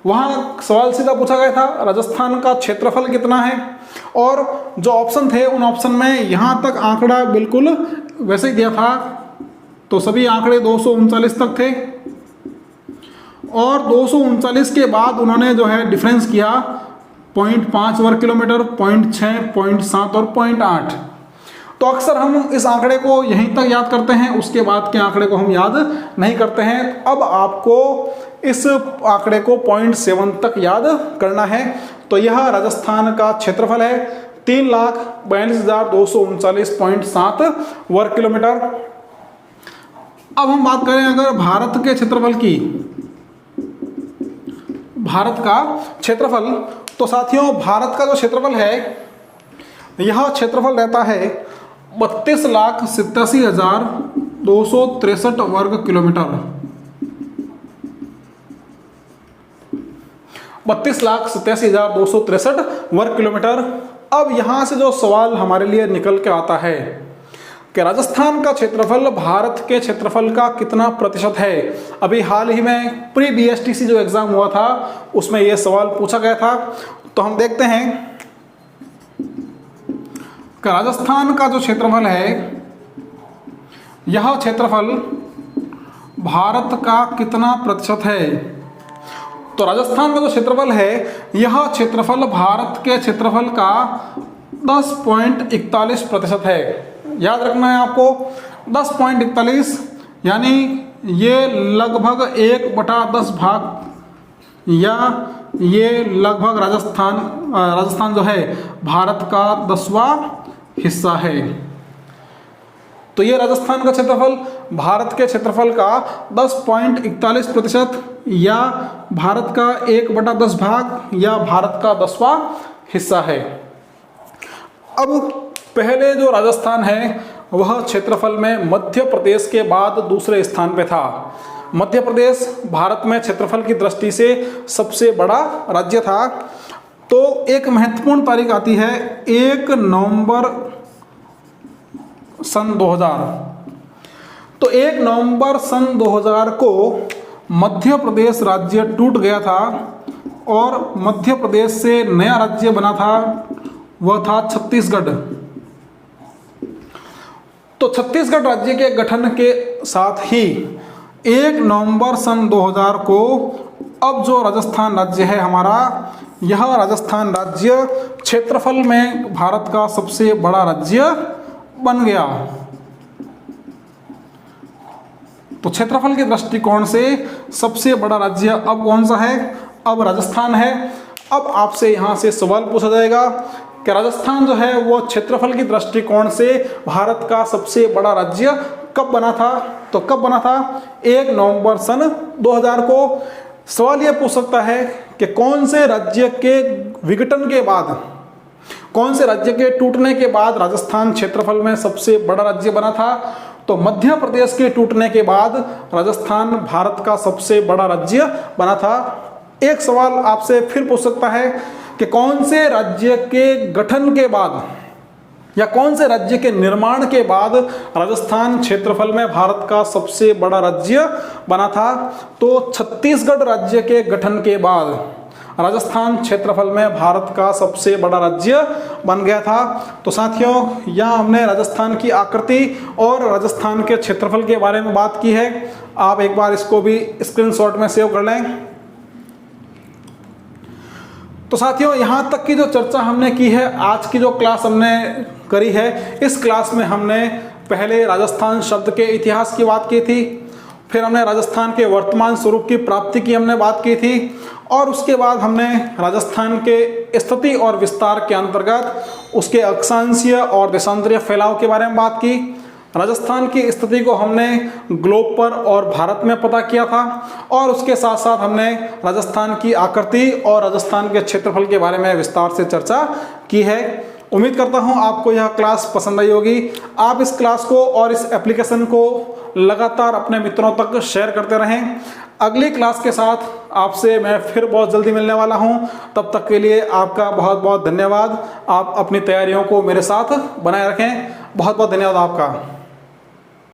वहाँ सवाल सीधा पूछा गया था राजस्थान का क्षेत्रफल कितना है, और जो ऑप्शन थे उन ऑप्शन में यहाँ तक आंकड़ा बिल्कुल वैसे ही दिया था। तो सभी आंकड़े 239 तक थे, और 239 के बाद उन्होंने जो है डिफरेंस किया 0.5 वर्ग किलोमीटर, 0.6, 0.7 और 0.8। तो अक्सर हम इस आंकड़े को यहीं तक याद करते हैं, उसके बाद के आंकड़े को हम याद नहीं करते हैं। अब आपको इस आंकड़े को 0.7 तक याद करना है। तो यह राजस्थान का क्षेत्रफल है 3,42,239.7 वर्ग किलोमीटर। अब हम बात करें अगर भारत के क्षेत्रफल की, भारत का क्षेत्रफल, तो साथियों भारत का जो क्षेत्रफल है, यह क्षेत्रफल रहता है 32,87,263 वर्ग किलोमीटर। 32,87,263 वर्ग किलोमीटर। अब यहाँ से जो सवाल हमारे लिए निकल के आता है कि राजस्थान का क्षेत्रफल भारत के क्षेत्रफल का कितना प्रतिशत है। अभी हाल ही में प्री BSTC जो एग्जाम हुआ था, उसमें यह सवाल पूछा गया था। तो हम देखते हैं कि राजस्थान का जो क्षेत्रफल है, यह क्षेत्रफल भारत का कितना प्रतिशत है। तो राजस्थान का जो क्षेत्रफल है, यह क्षेत्रफल भारत के क्षेत्रफल का 10.41% है। याद रखना है आपको, 10.41, यानी ये लगभग 1/10 भाग, या ये लगभग राजस्थान जो है भारत का 10वां हिस्सा है। तो ये राजस्थान का क्षेत्रफल भारत के क्षेत्रफल का 10.41%, या भारत का 1/10 भाग, या भारत का 10वां हिस्सा है। अब पहले जो राजस्थान है, वह क्षेत्रफल में मध्य प्रदेश के बाद दूसरे स्थान पे था। मध्य प्रदेश भारत में क्षेत्रफल की दृष्टि से सबसे बड़ा राज्य था। तो एक महत्वपूर्ण तारीख आती है 1 नवंबर सन 2000। तो 1 नवंबर सन 2000 को मध्य प्रदेश राज्य टूट गया था और मध्य प्रदेश से नया राज्य बना था, वह था छत्तीसगढ़। तो छत्तीसगढ़ राज्य के गठन के साथ ही 1 नवंबर सन 2000 को अब जो राजस्थान राज्य है हमारा, यह राजस्थान राज्य क्षेत्रफल में भारत का सबसे बड़ा राज्य बन गया। तो क्षेत्रफल के दृष्टिकोण से सबसे बड़ा राज्य अब कौन सा है? अब राजस्थान है। अब आपसे यहाँ से सवाल पूछा जाएगा कि राजस्थान जो है वो क्षेत्रफल की दृष्टिकोण से भारत का सबसे बड़ा राज्य कब बना था? तो कब बना था? 1 नवंबर सन 2000 को। सवाल यह पूछ सकता है कि कौन से राज्य के विघटन के बाद, कौन से राज्य के टूटने के बाद राजस्थान क्षेत्रफल में सबसे बड़ा राज्य बना था? तो मध्य प्रदेश के टूटने के बाद राजस्थान भारत का सबसे बड़ा राज्य बना था। एक सवाल आपसे फिर पूछ सकता है कि कौन से राज्य के गठन के बाद या कौन से राज्य के निर्माण के बाद राजस्थान क्षेत्रफल में भारत का सबसे बड़ा राज्य बना था? तो छत्तीसगढ़ राज्य के गठन के बाद राजस्थान क्षेत्रफल में भारत का सबसे बड़ा राज्य बन गया था। तो साथियों, यहाँ हमने राजस्थान की आकृति और राजस्थान के क्षेत्रफल के बारे में बात की है। आप एक बार इसको भी स्क्रीनशॉट में सेव कर लें। तो साथियों, यहाँ तक की जो चर्चा हमने की है, आज की जो क्लास हमने करी है, इस क्लास में हमने पहले राजस्थान शब्द के इतिहास की बात की थी, फिर हमने राजस्थान के वर्तमान स्वरूप की प्राप्ति की हमने बात की थी, और उसके बाद हमने राजस्थान के स्थिति और विस्तार के अंतर्गत उसके अक्षांशीय और देशांतरीय फैलाव के बारे में बात की। राजस्थान की स्थिति को हमने ग्लोब पर और भारत में पता किया था, और उसके साथ साथ हमने राजस्थान की आकृति और राजस्थान के क्षेत्रफल के बारे में विस्तार से चर्चा की है। उम्मीद करता हूं आपको यह क्लास पसंद आई होगी। आप इस क्लास को और इस एप्लीकेशन को लगातार अपने मित्रों तक शेयर करते रहें। अगली क्लास के साथ आपसे मैं फिर बहुत जल्दी मिलने वाला हूं। तब तक के लिए आपका बहुत बहुत धन्यवाद। आप अपनी तैयारियों को मेरे साथ बनाए रखें। बहुत बहुत धन्यवाद आपका।